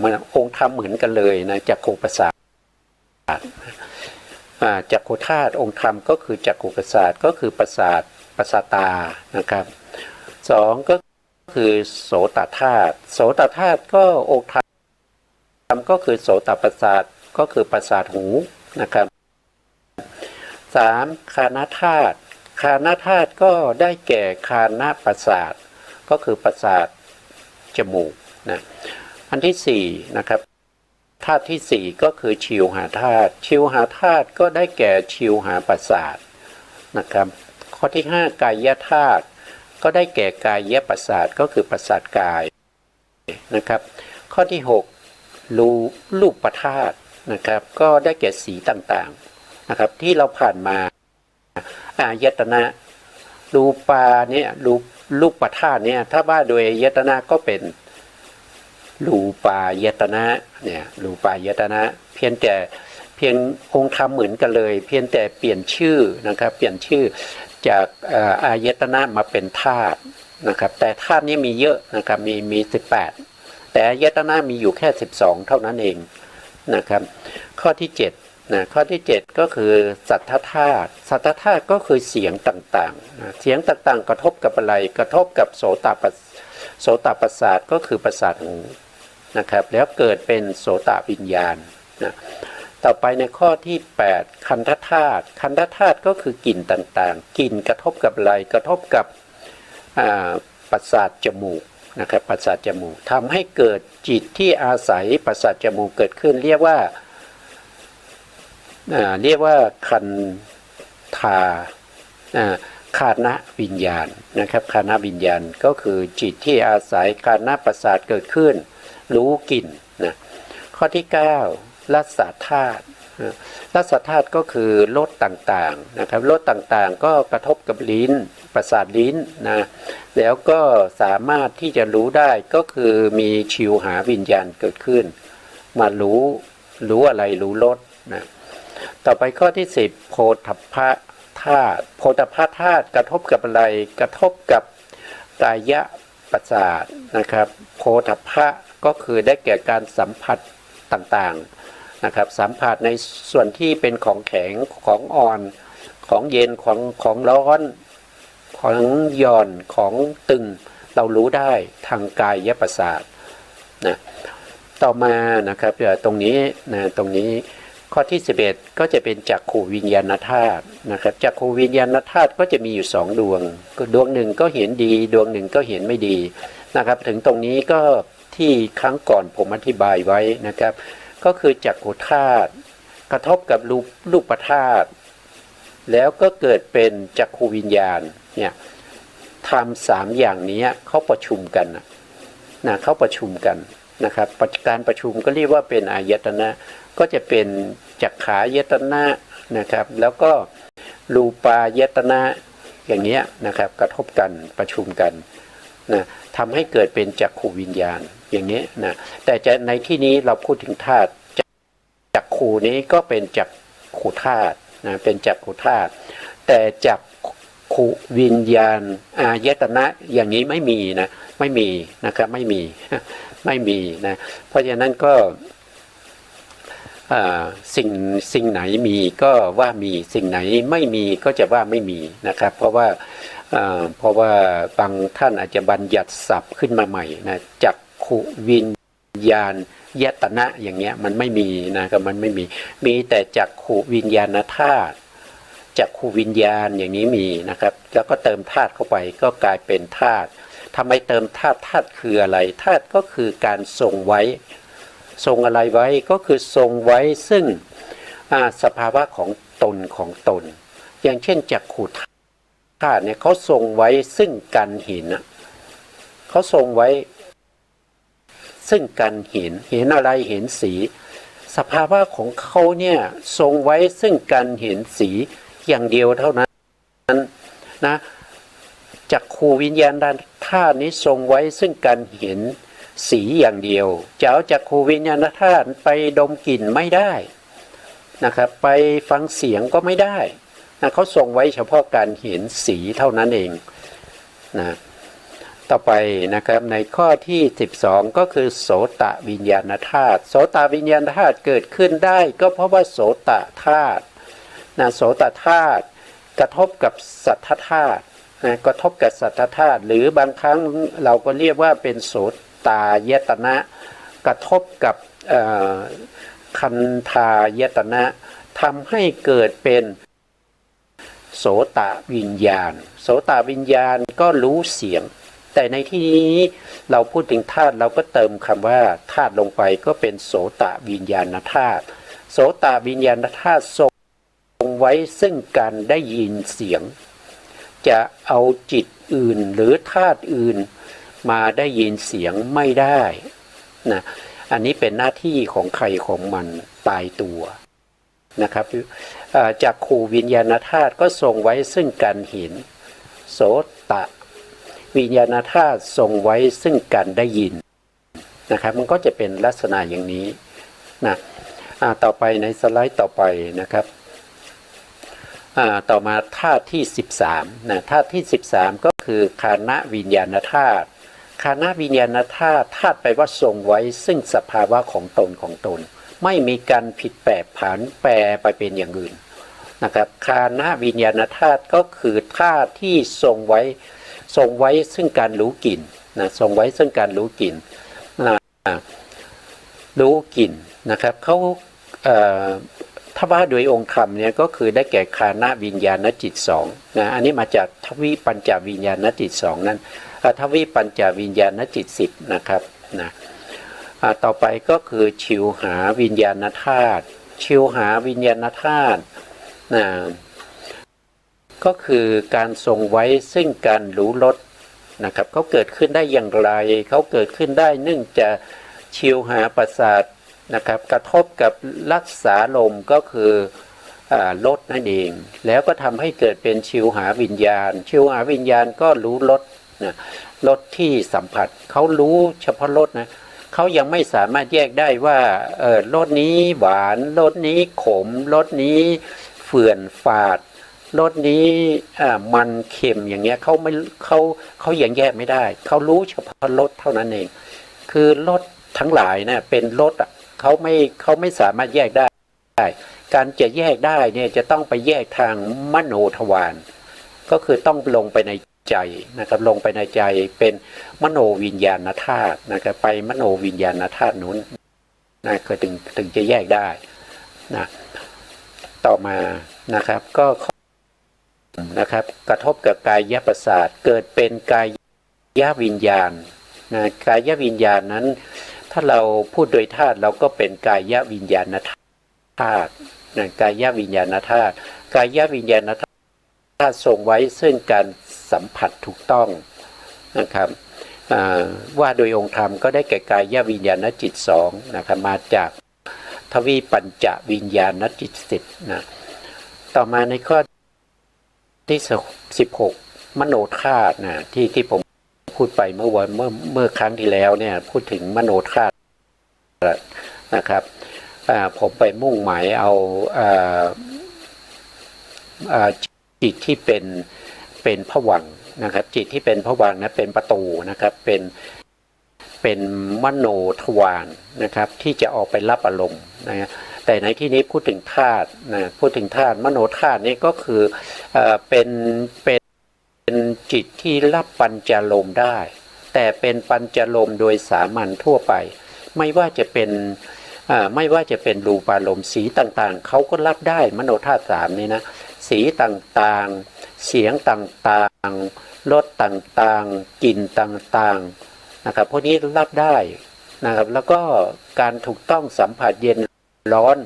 มันองค์ธรรมเหมือนกันเลยนะจักขุประสาทจักขุธาตุองค์ธรรมก็คือจักขุประสาทก็คือประสาทตานะครับ2ก็คือโสตธาตุก็องค์ธรรมก็คือโสตประสาทก็คือประสาทหูนะครับ3คานธาตุก็ได้แก่คานประสาทก็คือประสาทจมูกนะอันที่4นะครับธาตุที่4ก็คือชิวหาธาตุก็ได้แก่ชิวหาประสาทนะครับข้อที่5กายธาตุก็ได้แก่กายประสาทก็คือประสาทกายนะครับข้อที่6รูปธาตุนะครับก็ได้แก่สีต่างๆนะครับที่เราผ่านมาอายตนะรูปาเนี่ยรูปธาตุเนี่ยถ้าว่าโดยอายตนะก็เป็นรูปายตนะเนี่ยรูปายตนะเพียงองค์ธรรมเหมือนกันเลยเพียงแต่เปลี่ยนชื่อนะครับเปลี่ยนชื่อจากอายตนะมาเป็นธาตุนะครับแต่ธาตุนี้มีเยอะนะครับมี18แต่อายตนะมีอยู่แค่12เท่านั้นเองนะครับข้อที่7นะข้อที่7ก็คือสัทธธาตุก็คือเสียงต่างๆนะเสียงต่างๆกระทบกับอะไรกระทบกับโสตประสาทก็คือประสาทหูนะครับแล้วเกิดเป็นโสตวิญญาณนะต่อไปในข้อที่8คันธธาตุก็คือกลิ่นต่างๆกลิ่นกระทบกับอะไรกระทบกับประสาทจมูกนะครับประสาทจมูกทำให้เกิดจิตที่อาศัยประสาทจมูกเกิดขึ้นเรียกว่าคันธาคานวิญญาณนะครับคานวิญญาณก็คือจิตที่อาศัยคานประสาทเกิดขึ้นรู้กลิ่นนะข้อที่9รสธาตุก็คือรสต่างๆนะครับรสต่างๆก็กระทบกับลิ้นประสาทลิ้นนะแล้วก็สามารถที่จะรู้ได้ก็คือมีชิวหาวิญญาณเกิดขึ้นมารู้อะไรรู้รสนะต่อไปข้อที่10โพธพธาตุกระทบกับอะไรกระทบกับกายประสาทนะครับโพธพะก็คือได้แก่การสัมผัสต่างๆนะครับสัมผัสในส่วนที่เป็นของแข็งของอ่อนของเย็นของร้อนของหย่อนของตึงเรารู้ได้ทางกายประสาทนะต่อมานะครับตรงนี้ข้อที่11ก็จะเป็นจักขูวิญญาณธาตุนะครับจักขูวิญญาณธาตุก็จะมีอยู่2ดวงหนึ่งก็เห็นดีดวงหนึ่งก็เห็นไม่ดีนะครับถึงตรงนี้ก็ที่ครั้งก่อนผมอธิบายไว้นะครับก็คือจักขุธาตุกระทบกับรูปธาตุแล้วก็เกิดเป็นจักขูวิญญาณเนี่ยทำ3อย่างนี้เขาประชุมกันนะเขาประชุมกันนะครับการประชุมก็เรียกว่าเป็นอายตนะก็จะเป็นจักขายตนะนะครับแล้วก็รูปายตนะอย่างเงี้ยนะครับกระทบกันประชุมกันนะทำให้เกิดเป็นจักขูวิญญาณอย่างเงี้ยนะแต่จะในที่นี้เราพูดถึงธาตุจักขูนี้ก็เป็นจักขุธาตุนะเป็นจักขุธาตุแต่ ขุวิญญาณอายตนะอย่างนี้ไม่มีนะไม่มีนะครับไม่มีไม่มีนะเพราะฉะนั้นก็สิ่งไหนมีก็ว่ามีสิ่งไหนไม่มีก็จะว่าไม่มีนะครับเพราะว่าบางท่านอาจจะบัญญัติศัพท์ขึ้นมาใหม่นะจักขุวิญญาณยตนะอย่างเงี้ยมันไม่มีนะครับมันไม่มีแต่จักขุวิญญาณธาตุจักขุวิญญาณอย่างนี้มีนะครับแล้วก็เติมธาตุเข้าไปก็กลายเป็นธาตุทำไมเติมธาตุคืออะไรธาตุก็คือการทรงไว้ทรงอะไรไว้ก็คือทรงไว้ซึ่งสภาวะของตนอย่างเช่นจักขุธาตุเนี่ยเขาทรงไว้ซึ่งการเห็นเขาทรงไว้ซึ่งการเห็นอะไรเห็นสีสภาวะของเขาเนี่ยทรงไว้ซึ่งการเห็นสีอย่างเดียวเท่านั้นนะจักขุวิญญาณธาตุนี้ทรงไว้ซึ่งการเห็นสีอย่างเดียวจะเอาจักขุวิญญาณธาตุไปดมกลิ่นไม่ได้นะครับไปฟังเสียงก็ไม่ได้นะเขาทรงไว้เฉพาะการเห็นสีเท่านั้นเองนะต่อไปนะครับในข้อที่12ก็คือโสตวิญญาณธาตุโสตวิญญาณธาตุเกิดขึ้นได้ก็เพราะว่าโสตธาตุนะโสตธาตุกระทบกับสัทธธาตุนะกระทบกับสัทธธาตุหรือบางครั้งเราก็เรียกว่าเป็นโสตายตนะกระทบกับคันธายตนะทำให้เกิดเป็นโสตวิญญาณโสตวิญญาณก็รู้เสียงแต่ในที่นี้เราพูดถึงธาตุเราก็เติมคำว่าธาตุลงไปก็เป็นโสตวิญญาณธาตุโสตวิญญาณธาตุทรงไว้ซึ่งการได้ยินเสียงจะเอาจิตอื่นหรือธาตุอื่นมาได้ยินเสียงไม่ได้นะอันนี้เป็นหน้าที่ของใครของมันตายตัวนะครับจักขุวิญญาณธาตุก็ทรงไว้ซึ่งการเห็นโสตวิญญาณธาตุทรงไว้ซึ่งการได้ยินนะครับมันก็จะเป็นลักษณะอย่างนี้นะต่อไปในสไลด์ต่อไปนะครับต่อมาธาตุที่13นะธาตุที่13ก็คือฆานวิญญาณธาตุฆานวิญญาณธาตุธาตุไปว่าทรงไว้ซึ่งสภาวะของตนไม่มีการผิดแปรผันแปรไปเป็นอย่างอื่นนะครับฆานวิญญาณธาตุก็คือธาตุที่ทรงไว้ซึ่งการรู้กลิ่นนะทรงไว้ซึ่งการรู้กลิ่นรู้กลิ่นนะครับเขาถ้าว่าโดยองค์ธรรมเนี่ยก็คือได้แก่ฆานวิญญาณจิต2นะอันนี้มาจากทวิปัญจวิญญาณจิต2นั้นทวิปัญจวิญญาณจิต10นะครับนะต่อไปก็คือชิวหาวิญญาณธาตุชิวหาวิญญาณธาตุนะก็คือการทรงไว้ซึ่งการรู้รสนะครับเขาเกิดขึ้นได้อย่างไรเขาเกิดขึ้นได้เนื่องจากชิวหาประสาทนะครับกระทบกับรักษาลมก็คือรสนั่นเองแล้วก็ทำให้เกิดเป็นชิวหาวิญญาณชิวหาวิญญาณก็รู้รสนะรสที่สัมผัสเขารู้เฉพาะรสนะเขายังไม่สามารถแยกได้ว่ารสนี้หวานรสนี้ขมรสนี้เฝื่อนฝาดรสนี้มันเค็มอย่างเงี้ยเขายังแยกไม่ได้เขารู้เฉพาะรสเท่านั้นเองคือรสทั้งหลายนะเป็นรสเขาไม่สามารถแยกได้การจะแยกได้เนี่ยจะต้องไปแยกทางมโนทวารก็คือต้องลงไปในใจนะครับลงไปในใจเป็นมโนวิญญาณธาตุนะครับไปมโนวิญญาณธาตุนู้นนะก็ถึงจะแยกได้นะต่อมานะครับก็นะครับกระทบกับกายประสาทเกิดเป็นกายวิญญาณนะกายวิญญาณนั้นถ้าเราพูดโดยธาตุเราก็เป็นกายวิญญาณธาตุนะกายวิญญาณธาตุกายวิญญาณธาตุทรงไว้ซึ่งการสัมผัสถูกต้องนะครับว่าโดยองค์ธรรมก็ได้แก่กายวิญญาณจิต2นะครับมาจากทวิปัญจวิญญาณจิต10นะต่อมาในข้อที่16มโนธาตุนะที่ผมพูดไปเมื่อครั้งที่แล้วเนี่ยพูดถึงมโนธาตุนะครับผมไปมุ่งหมายเอาจิตที่เป็น เป็นภวังค์นะครับจิตที่เป็นภวังค์นะเป็นประตูนะครับเป็นมโนทวารนะครับที่จะออกไปรับอารมณ์นะแต่ในที่นี้พูดถึงธาตุนะพูดถึงธาตุมโนธาตุนี่ก็คือเป็นจิตที่รับปัญจารมณ์ได้แต่เป็นปัญจารมณ์โดยสามัญทั่วไปไม่ว่าจะเป็นรูปารมณ์สีต่างๆเขาก็รับได้มโนธาตุสามนี่นะสีต่างๆเสียงต่างๆรสต่างๆกลิ่นต่างๆนะครับพวกนี้รับได้นะครับแล้วก็การถูกต้องสัมผัสเย็นร้อน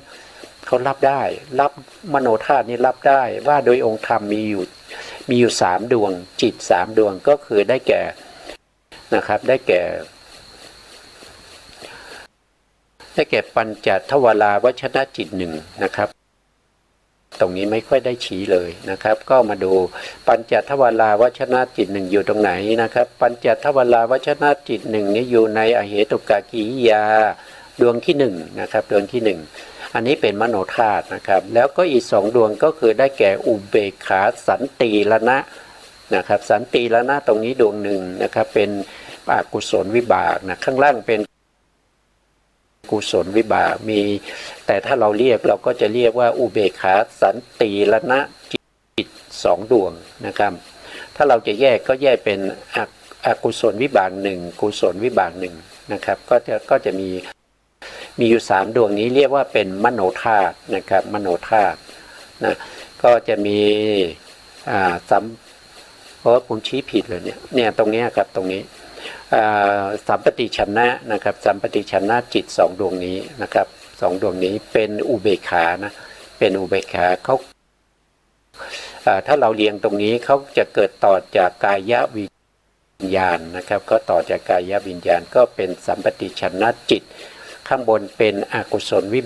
เขารับได้รับมโนธาตุนี้รับได้ว่าโดยองค์ธรรมมีอยู่สามดวงจิตสามดวงก็คือได้แก่นะครับได้แก่ปัญจทวาราวชนะจิตหนึ่งนะครับตรงนี้ไม่ค่อยได้ชี้เลยนะครับก็มาดูปัญจทวาราวชนะจิตหนึ่งอยู่ตรงไหนนะครับปัญจทวาราวชนะจิตหนึ่งนี้อยู่ในอเหตุกกิริยาดวงที่หนึ่งนะครับดวงที่หนึ่งอันนี้เป็นมโนธาตุนะครับแล้วก็อีกสองดวงก็คือได้แก่อุเบกขาสันติรณะนะครับสันติรณะตรงนี้ดวงหนึ่งนะครับเป็นอกุศลวิบากนะข้างล่างเป็นกุศลวิบากมีแต่ถ้าเราก็จะเรียกว่าอุเบกขาสันติรณะจิตสองดวงนะครับถ้าเราจะแยกก็แยกเป็นอกุศลวิบากหนึ่งกุศลวิบากหนึ่งนะครับก็จะมีอยู่สามดวงนี้เรียกว่าเป็นมโนธาตุนะครับมโนธาตุนะก็จะมีเพราะผมชี้ผิดเลยเนี่ยตรงนี้ครับตรงนี้สัมปติชนะนะครับสัมปติชนะจิตสองดวงนี้นะครับสองดวงนี้เป็นอุเบกขานะเป็นอุเบกขาเขาถ้าเราเรียงตรงนี้เขาจะเกิดต่อจากกายวิญญาณนะครับก็ต่อจากกายวิญญาณก็เป็นสัมปติชนะจิตข้างบนเป็นอกุศลวิ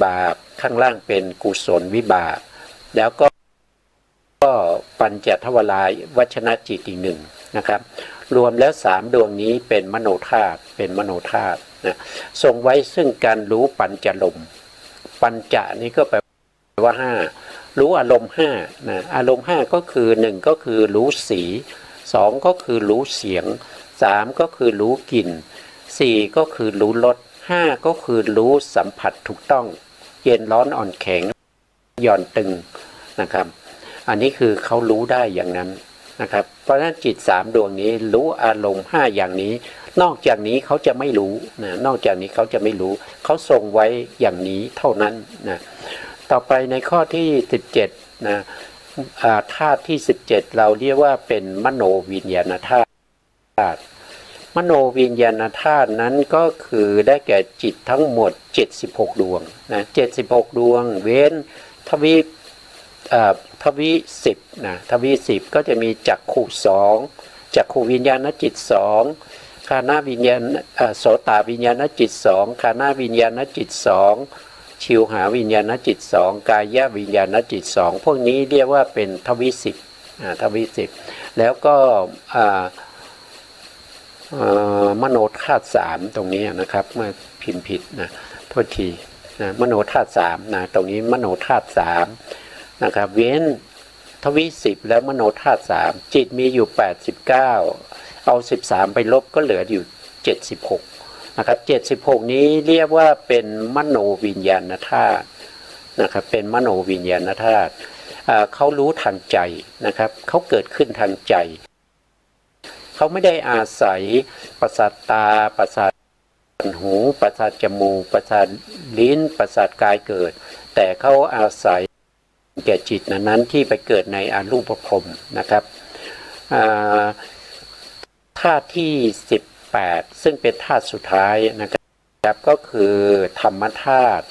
บากข้างล่างเป็นกุศลวิบากแล้วก็ปัญจทวาราวชนะจิตอีกหนึ่งนะครับรวมแล้วสามดวงนี้เป็นมโนธาตุนะทรงไว้ซึ่งการรู้ปัญจลมปัญจะนี้ก็แปลว่าห้ารู้อารมณ์ห้านะอารมณ์ห้าก็คือหนึ่งก็คือรู้สีสองก็คือรู้เสียงสามก็คือรู้กลิ่นสี่ก็คือรู้รสห้าก็คือรู้สัมผัสถูกต้องเย็นร้อนอ่อนแข็งหย่อนตึงนะครับอันนี้คือเขารู้ได้อย่างนั้นนะครับเพราะฉะนั้นจิตสามดวงนี้รู้อารมณ์ห้าอย่างนี้นอกจากนี้เขาจะไม่รู้นะนอกจากนี้เขาจะไม่รู้เขาทรงไว้อย่างนี้เท่านั้นนะต่อไปในข้อที่17นะธาตุที่17เราเรียกว่าเป็นมโนวิญญาณธาตุมโนวิญญาณธาตุนั้นก็คือได้แก่จิตทั้งหมด76ดวงนะ76ดวงเว้นทวิสิบนะทวิสิบก็จะมีจักขุสองจักขุวิญญาณจิตสองคานาวิญญาณโสตวิญญาณจิตสองคานาวิญญาณจิตสองชิวหาวิญญาณจิตสองกายวิญญาณจิตสองพวกนี้เรียกว่าเป็นทวิสิบทวิสิบแล้วก็มโนธาตุสามตรงนี้นะครับเมื่อพิมพ์ผิดนะโทษทีนะมโนธาตุสามนะตรงนี้มโนธาตุสามนะครับเว้นทวิสิบแล้วมโนธาตุสามจิตมีอยู่89เอา13ไปลบก็เหลืออยู่76นะครับ76นี้เรียกว่าเป็นมโนวิญญาณธาตุนะครับเป็นมโนวิญญาณธาตุเขารู้ทางใจนะครับเขาเกิดขึ้นทางใจเขาไม่ได้อาศัยประสาทตาประสาทหูประสาทจมูกประสาทลิ้นประสาทกายเกิดแต่เขาอาศัยแก่จิตนั้นที่ไปเกิดในอรูปภพนะครับธาตุที่18ซึ่งเป็นธาตุสุดท้ายนะครับก็คือธรรมธาตุ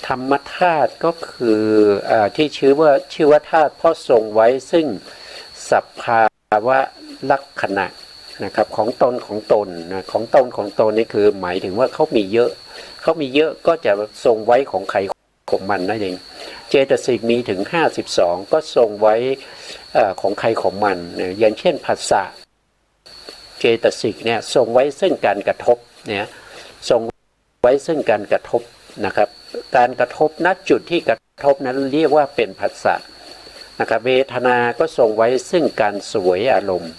ธรรมธาตุก็คือที่ชื่อว่าธาตุเพราะทรงไว้ซึ่งสภาวะลักษณะนะครับของตนนะของตนนี่คือหมายถึงว่าเขามีเยอะก็จะทรงไว้ของใครของมันนั่นเองเจตสิกมีถึง52ก็ทรงไว้ของใครของมันอย่างเช่นภาษาเจตสิกเนี่ยทรงไว้ซึ่งการกระทบเนี่ยทรงไว้ซึ่งการกระทบนะครับการกระทบณจุดที่กระทบนั้นเรียกว่าเป็นภาษา นะครับเวทนาก็ทรงไว้ซึ่งการเสวยอารมณ์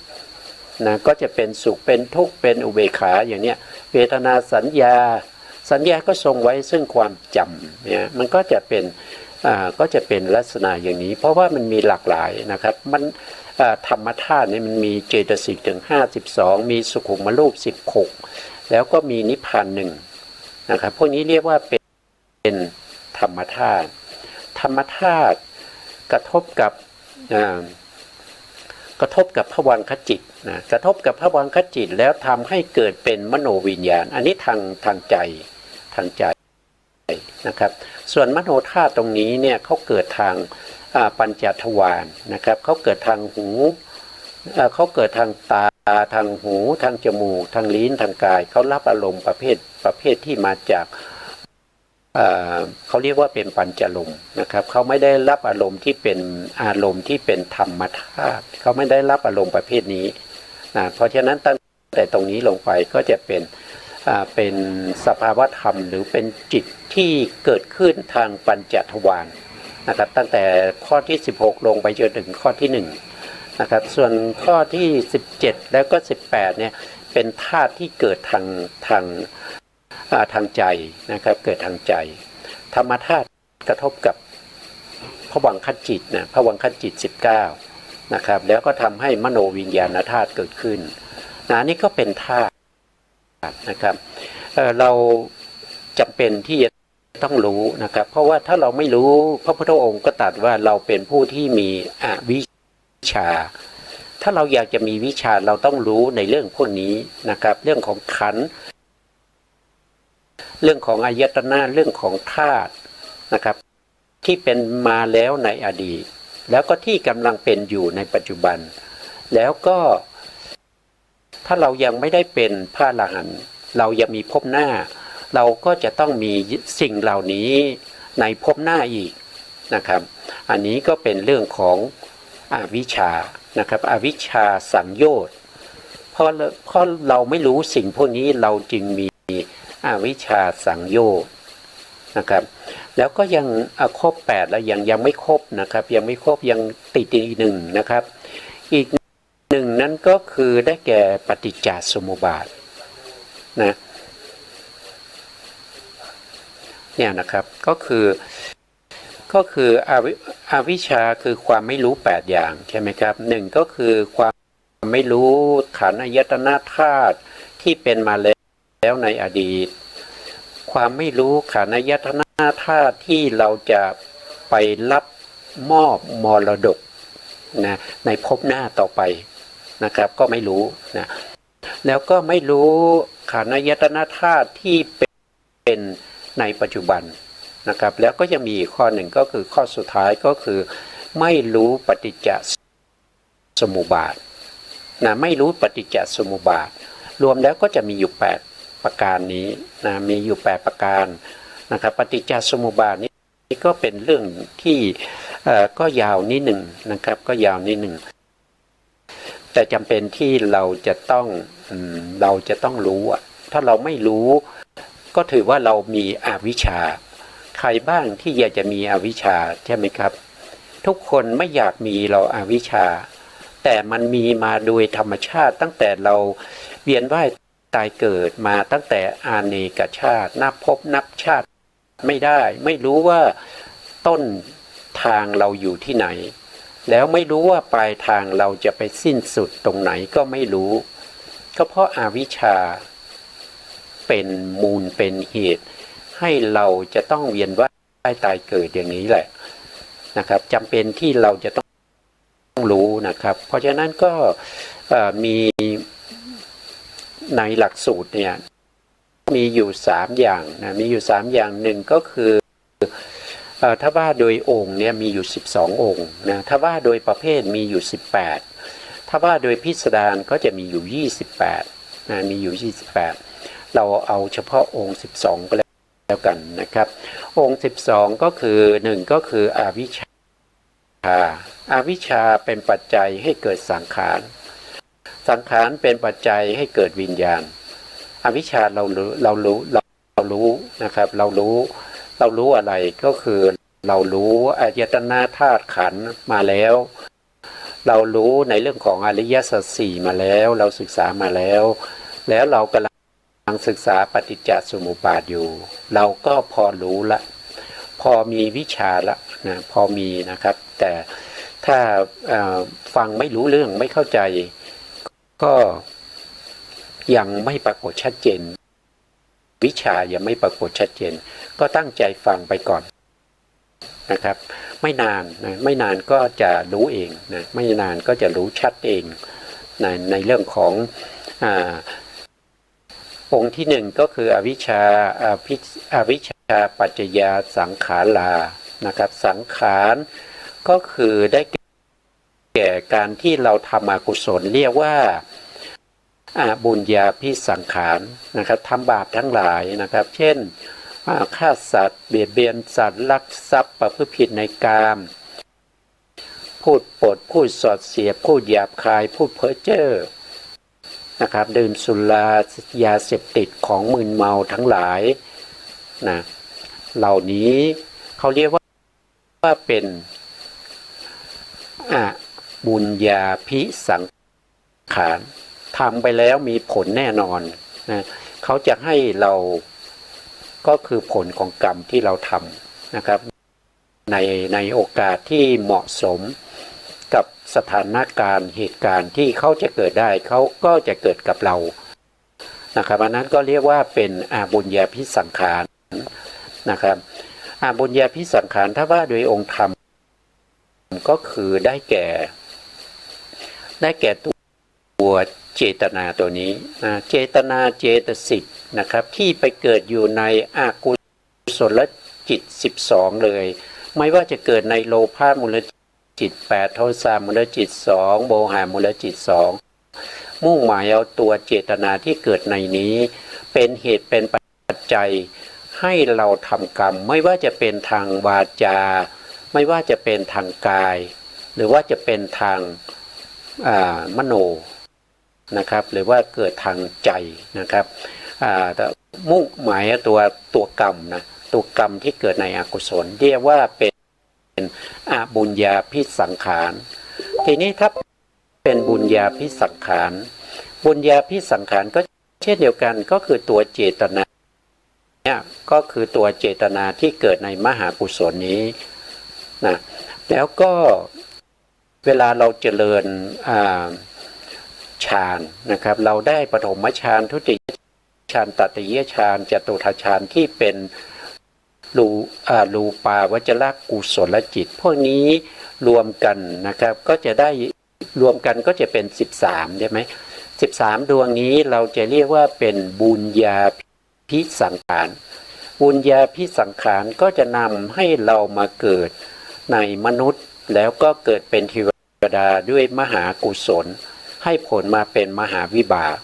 นะก็จะเป็นสุขเป็นทุกข์เป็นอุเบกขาอย่างเนี้ยเวทนาสัญญาก็ทรงไว้ซึ่งความจำเนี่ยมันก็จะเป็นลักษณะอย่างนี้เพราะว่ามันมีหลากหลายนะครับมันธรรมธาตุนี่มันมีเจตสิกถึง52มีสุขุมรูป16แล้วก็มีนิพพานหนึ่งนะครับพวกนี้เรียกว่าเป็นธรรมธาตุกระทบกับภวังคจิตนะกระทบกับภวังคจิตแล้วทำให้เกิดเป็นมโนวิญญาณอันนี้ทางใจนะครับส่วนมโนธาตุตรงนี้เนี่ยเขาเกิดทางปัญจทวารนะครับเขาเกิดทางหูเขาเกิดทางตาทางหูทางจมูกทางลิ้นทางกายเขารับอารมณ์ประเภทที่มาจากเขาเรียกว่าเป็นปัญจลมนะครับเขาไม่ได้รับอารมณ์ที่เป็นอารมณ์ที่เป็นธรรมธาตุเขาไม่ได้รับอารมณ์ประเภทนี้นะเพราะฉะนั้นตั้งแต่ตรงนี้ลงไปก็จะเป็นสภาวธรรมหรือเป็นจิตที่เกิดขึ้นทางปัญจทวารนะครับตั้งแต่ข้อที่16ลงไปจนถึงข้อที่1นะครับส่วนข้อที่17แล้วก็18เนี่ยเป็นธาตุที่เกิดทางใจนะครับเกิดทางใจธรรมธาตุกระทบกับภวังคจิตนะภวังคจิต19นะครับแล้วก็ทำให้มโนวิญญาณธาตุเกิดขึ้นนี่ก็เป็นธาตุนะครับเราจำเป็นที่จะต้องรู้นะครับเพราะว่าถ้าเราไม่รู้พระพุทธองค์ก็ตรัสว่าเราเป็นผู้ที่มีอวิชชาถ้าเราอยากจะมีวิชาเราต้องรู้ในเรื่องพวกนี้นะครับเรื่องของขันธ์เรื่องของอายตนะเรื่องของธาตุนะครับที่เป็นมาแล้วในอดีตแล้วก็ที่กำลังเป็นอยู่ในปัจจุบันแล้วก็ถ้าเรายังไม่ได้เป็นพระอรหันต์เรายังมีภพหน้าเราก็จะต้องมีสิ่งเหล่านี้ในภพหน้าอีกนะครับอันนี้ก็เป็นเรื่องของอวิชชานะครับอวิชชาสังโยชน์เพราะเราไม่รู้สิ่งพวกนี้เราจึงมีอวิชชาสังโยชน์นะครับแล้วก็ยังครบ8แล้วยังไม่ครบนะครับยังไม่ครบยังติดอีก1นะครับอีก1นั้นก็คือได้แก่ปฏิจจสมุปบาทนะเนี่ยนะครับก็คืออวิชชาคือความไม่รู้8อย่างใช่ไหมครับ1ก็คือความไม่รู้ขันธ์อายตนะธาตุที่เป็นมาแล้วในอดีตความไม่รู้ขันธ์อายตนะธาตุที่เราจะไปรับมอบมรดกนะในภพหน้าต่อไปนะครับก็ไม่รู้นะแล้วก็ไม่รู้ขันธ์อายตนะธาตุที่เป็นในปัจจุบันนะครับแล้วก็จะมีอีกข้อหนึ่งก็คือข้อสุดท้ายก็คือไม่รู้ปฏิจจสมุปบาทนะไม่รู้ปฏิจจสมุปบาทรวมแล้วก็จะมีอยู่8ประการนี้นะมีอยู่8ประการนะครับปฏิจจสมุปบาทนี้ก็เป็นเรื่องที่ก็ยาวนิดหนึ่งนะครับก็ยาวนิดหนึ่งแต่จำเป็นที่เราจะต้องรู้ถ้าเราไม่รู้ก็ถือว่าเรามีอวิชชาใครบ้างที่อยากจะมีอวิชชาใช่ไหมครับทุกคนไม่อยากมีเราอวิชชาแต่มันมีมาโดยธรรมชาติตั้งแต่เราเวียนว่ายตายเกิดมาตั้งแต่อาเนกชาตินับภพนับชาติไม่ได้ไม่รู้ว่าต้นทางเราอยู่ที่ไหนแล้วไม่รู้ว่าปลายทางเราจะไปสิ้นสุดตรงไหนก็ไม่รู้ก็เพราะอวิชชาเป็นมูลเป็นเหตุให้เราจะต้องเวียนว่ายตายเกิดอย่างนี้แหละนะครับจำเป็นที่เราจะต้องรู้นะครับเพราะฉะนั้นก็มีในหลักสูตรเนี่ยมีอยู่3อย่างนะมีอยู่3อย่างหนึ่งก็คือถ้าว่าโดยองค์เนี่ยมีอยู่12องค์นะถ้าว่าโดยประเภทมีอยู่18ถ้าว่าโดยพิสดารก็จะมีอยู่28นะมีอยู่28เราเอาเฉพาะองค์12ก็แล้วกันนะครับองค์12ก็คือ1ก็คืออวิชชาอวิชชาเป็นปัจจัยให้เกิดสังขารสังขารเป็นปัจจัยให้เกิดวิญญาณอวิชชาเรารู้นะครับเรารู้อะไรก็คือ เรารู้อายตนะธาตุขันธ์มาแล้วเรารู้ในเรื่องของอริยสัจสี่มาแล้วเราศึกษามาแล้วเรากำลังศึกษาปฏิจจสมุปบาทอยู่เราก็พอรู้ละพอมีวิชาละนะพอมีนะครับแต่ถ้าฟังไม่รู้เรื่องไม่เข้าใจก็ยังไม่ปรากฏชัดเจนวิชายังไม่ปรากฏชัดเจนก็ตั้งใจฟังไปก่อนนะครับไม่นานก็จะรู้เองนะไม่นานก็จะรู้ชัดเองในเรื่องขององค์ที่หนึ่งก็คืออวิชชาปัจจยาสังขารานะครับสังขารก็คือได้แก่การที่เราทำอกุศลเรียกว่าบุญญาภิสังขารนะครับทำบาปทั้งหลายนะครับเช่นฆ่าสัตว์เบียดเบียนสัตว์ลักทรัพย์ประพฤติผิดในกามพูดปดพูดสอดเสียดพูดหยาบคายพูดเพ้อเจ้อนะครับดื่มสุรายาเสพติดของมึนเมาทั้งหลายนะเหล่านี้เขาเรียกว่าเป็นบุญญาภิสังขารทำไปแล้วมีผลแน่นอนนะเขาจะให้เราก็คือผลของกรรมที่เราทำนะครับในโอกาสที่เหมาะสมกับสถานการณ์เหตุการณ์ที่เขาจะเกิดได้เขาก็จะเกิดกับเรานะครับอันนั้นก็เรียกว่าเป็นบุญญาภิสังขารนะครับบุญญาภิสังขารถ้าว่าโดยองค์ธรรมก็คือได้แก่ตัวเจตนาตัวนี้เจตนาเจตสิกนะครับที่ไปเกิดอยู่ในอกุศลจิต12เลยไม่ว่าจะเกิดในโลภะมูลจิต8โทสะมูลจิต2โมหะมูลจิต2มุ่งหมายเอาตัวเจตนาที่เกิดในนี้เป็นเหตุเป็นปัจจัยให้เราทำกรรมไม่ว่าจะเป็นทางวาจาไม่ว่าจะเป็นทางกายหรือว่าจะเป็นทางมโนนะครับหรือว่าเกิดทางใจนะครับมุ่งหมายตัวกรรมนะตัวกรรมที่เกิดในอกุศลเรียกว่าเป็นบุญญาภิสังขารทีนี้ถ้าเป็นบุญญาภิสังขารบุญญาภิสังขารก็เช่นเดียวกันก็คือตัวเจตนาเนี่ยก็คือตัวเจตนาที่เกิดในมหากุศลนี้นะแล้วก็เวลาเราเจริญฌานนะครับเราได้ปฐมฌานทุติยฌานตติยฌานจตุตถฌานที่เป็นรูปาวจรกุศลจิตพวกนี้รวมกันนะครับก็จะได้รวมกันก็จะเป็น13ใช่ไหม13ดวงนี้เราจะเรียกว่าเป็นบุญญาภิสังขารบุญญาภิสังขารก็จะนำให้เรามาเกิดในมนุษย์แล้วก็เกิดเป็นเทวดาด้วยมหากุศลให้ผลมาเป็นมหาวิบาก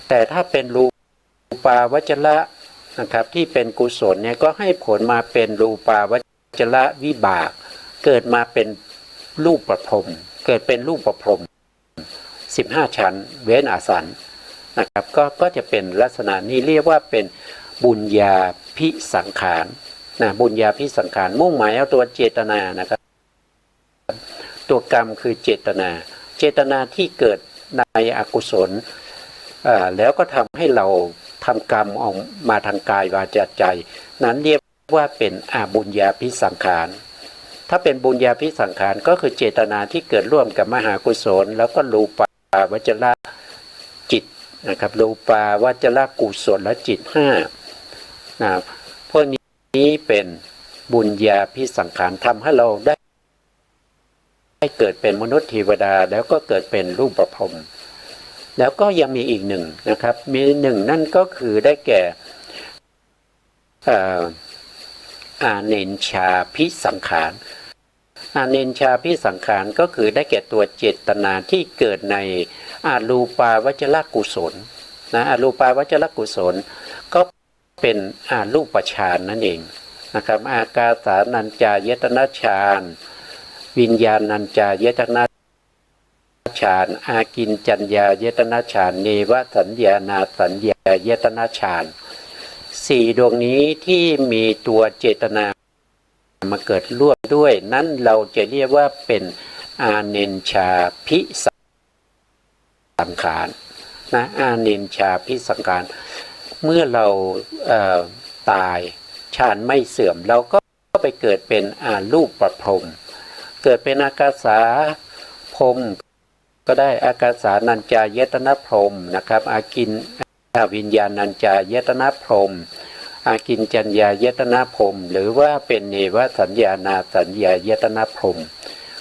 แต่ถ้าเป็นรูปาวจระนะครับที่เป็นกุศลเนี่ยก็ให้ผลมาเป็นรูปาวจระวิบากเกิดมาเป็นรูปประพรหมเกิดเป็นรูปประพรหม15ชั้นเว้นอาสันนะครับก็จะเป็นลักษณะนี้เรียกว่าเป็นบุญญาภิสังขารนะบุญญาภิสังขารมุ่งหมายเอาตัวเจตนานะครับตัวกรรมคือเจตนาที่เกิดในอกุศลแล้วก็ทำให้เราทำกรรมออกมาทางกายวาจาใจนั้นเรียกว่าเป็นบุญญาภิสังขารถ้าเป็นบุญญาภิสังขารก็คือเจตนาที่เกิดร่วมกับมหากุศลแล้วก็รูปาวจรจิตนะครับรูปาวจรกุศลและจิต5นะพวกนี้เป็นบุญญาภิสังขารทำให้เราได้เกิดเป็นมนุษย์เทวดาแล้วก็เกิดเป็นรูปประพรหมแล้วก็ยังมีอีกหนึ่งนะครับมีหนึ่งนั่นก็คือได้แก่เนญชาภิสังขารเนญชาภิสังขารก็คือได้แก่ตัวเจตนาที่เกิดในรูปาวจรกุศลนะรูปาวจรกุศลก็เป็นรูปฌานนั่นเองนะครับอากาสานัญจายตนะฌานวิญญาณัญจายตนะฌานอากินจัญญายตนะฌานเนวสัญญานาสัญญายตนะฌาน4ดวงนี้ที่มีตัวเจตนา มาเกิดร่วมด้วยนั้นเราจะเรียกว่าเป็นอาเนนชาพิสังขารนะอาเนนชาพิสังขารเมื่อเราตายฌานไม่เสื่อมเราก็ไปเกิดเป็นอารูปประพรหมเกิดเป็นอากาสาพรหมก็ได้อากาสานัญจายตนะพรหมนะครับอากินวิญญาณัญจายตนะพรหมอากินจัญญายตนะพรหมหรือว่าเป็นเนวสัญญานาสัญญายตนะพรหม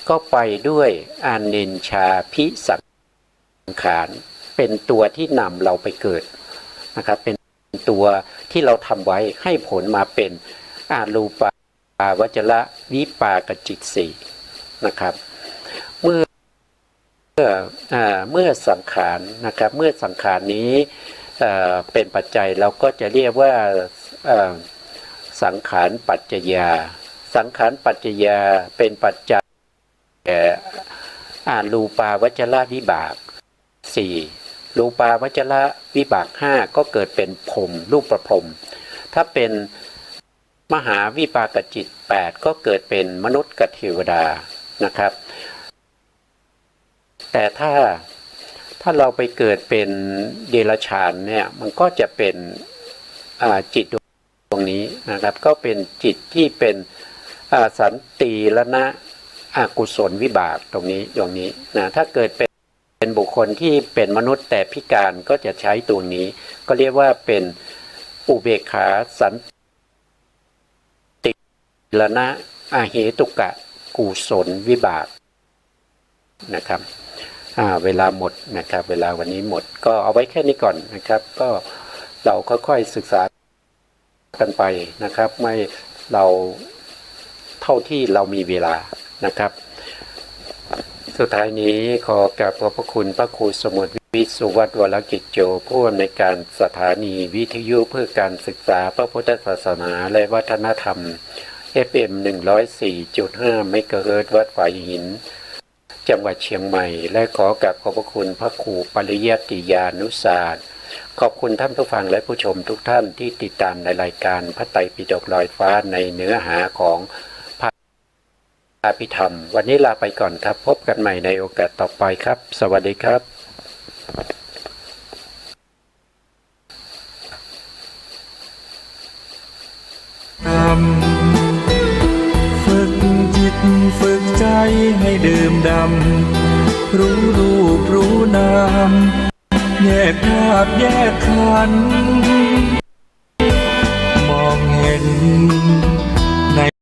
ก็ไปด้วยอาเนนชาพิสังขารเป็นตัวที่นำเราไปเกิดนะครับเป็นตัวที่เราทำไว้ให้ผลมาเป็นอารูปาวจระวิปากจิตสี่นะครับเมื่อสังขารนะครับเมื่อสังขารนี้เป็นปัจจัยเราก็จะเรียกว่าสังขารปัจจยาสังขารปัจจยาเป็นปัจจัยรูปาวจระวิบาก4รูปาวจระวิบาก5ก็เกิดเป็นพรหมรูปประพรหมถ้าเป็นมหาวิปากจิต8ก็เกิดเป็นมนุษย์กับเทวดานะครับแต่ถ้าเราไปเกิดเป็นเดรัจฉานเนี่ยมันก็จะเป็นจิตตรงนี้นะครับก็เป็นจิตที่เป็นสันติละนะอกุศลวิบากตรงนี้นะถ้าเกิดเป็นบุคคลที่เป็นมนุษย์แต่พิการก็จะใช้ตัวนี้ก็เรียกว่าเป็นอุเบกขาสันติละนะอเหตุกะกุศลวิบากนะครับเวลาหมดนะครับเวลาวันนี้หมดก็เอาไว้แค่นี้ก่อนนะครับก็เราค่อยๆศึกษากันไปนะครับไม่เราเท่าที่เรามีเวลานะครับสุดท้ายนี้ขอกราบขอบพระคุณพระครูสมุทรวิสุวัฒน์วรกิจโจผู้อำนวยการสถานีวิทยุเพื่อการศึกษาพระพุทธศาสนาและวัฒนธรรม FM 104.5 เมกะเฮิรตซ์วัดฝายหินจังหวัดเชียงใหม่และขอกราบขอบพระคุณพระครูปริยัติยานุศาสตร์ขอบคุณท่านผู้ฟังและผู้ชมทุกท่านที่ติดตามในรายการพระไตรปิฎกลอยฟ้าในเนื้อหาของพระอภิธรรมวันนี้ลาไปก่อนครับพบกันใหม่ในโอกาสต่อไปครับสวัสดีครับฝึกจิตฝึกใจให้ดื่มดำรู้รูปรู้นามแยกธาตุแยกขันธ์มองเห็น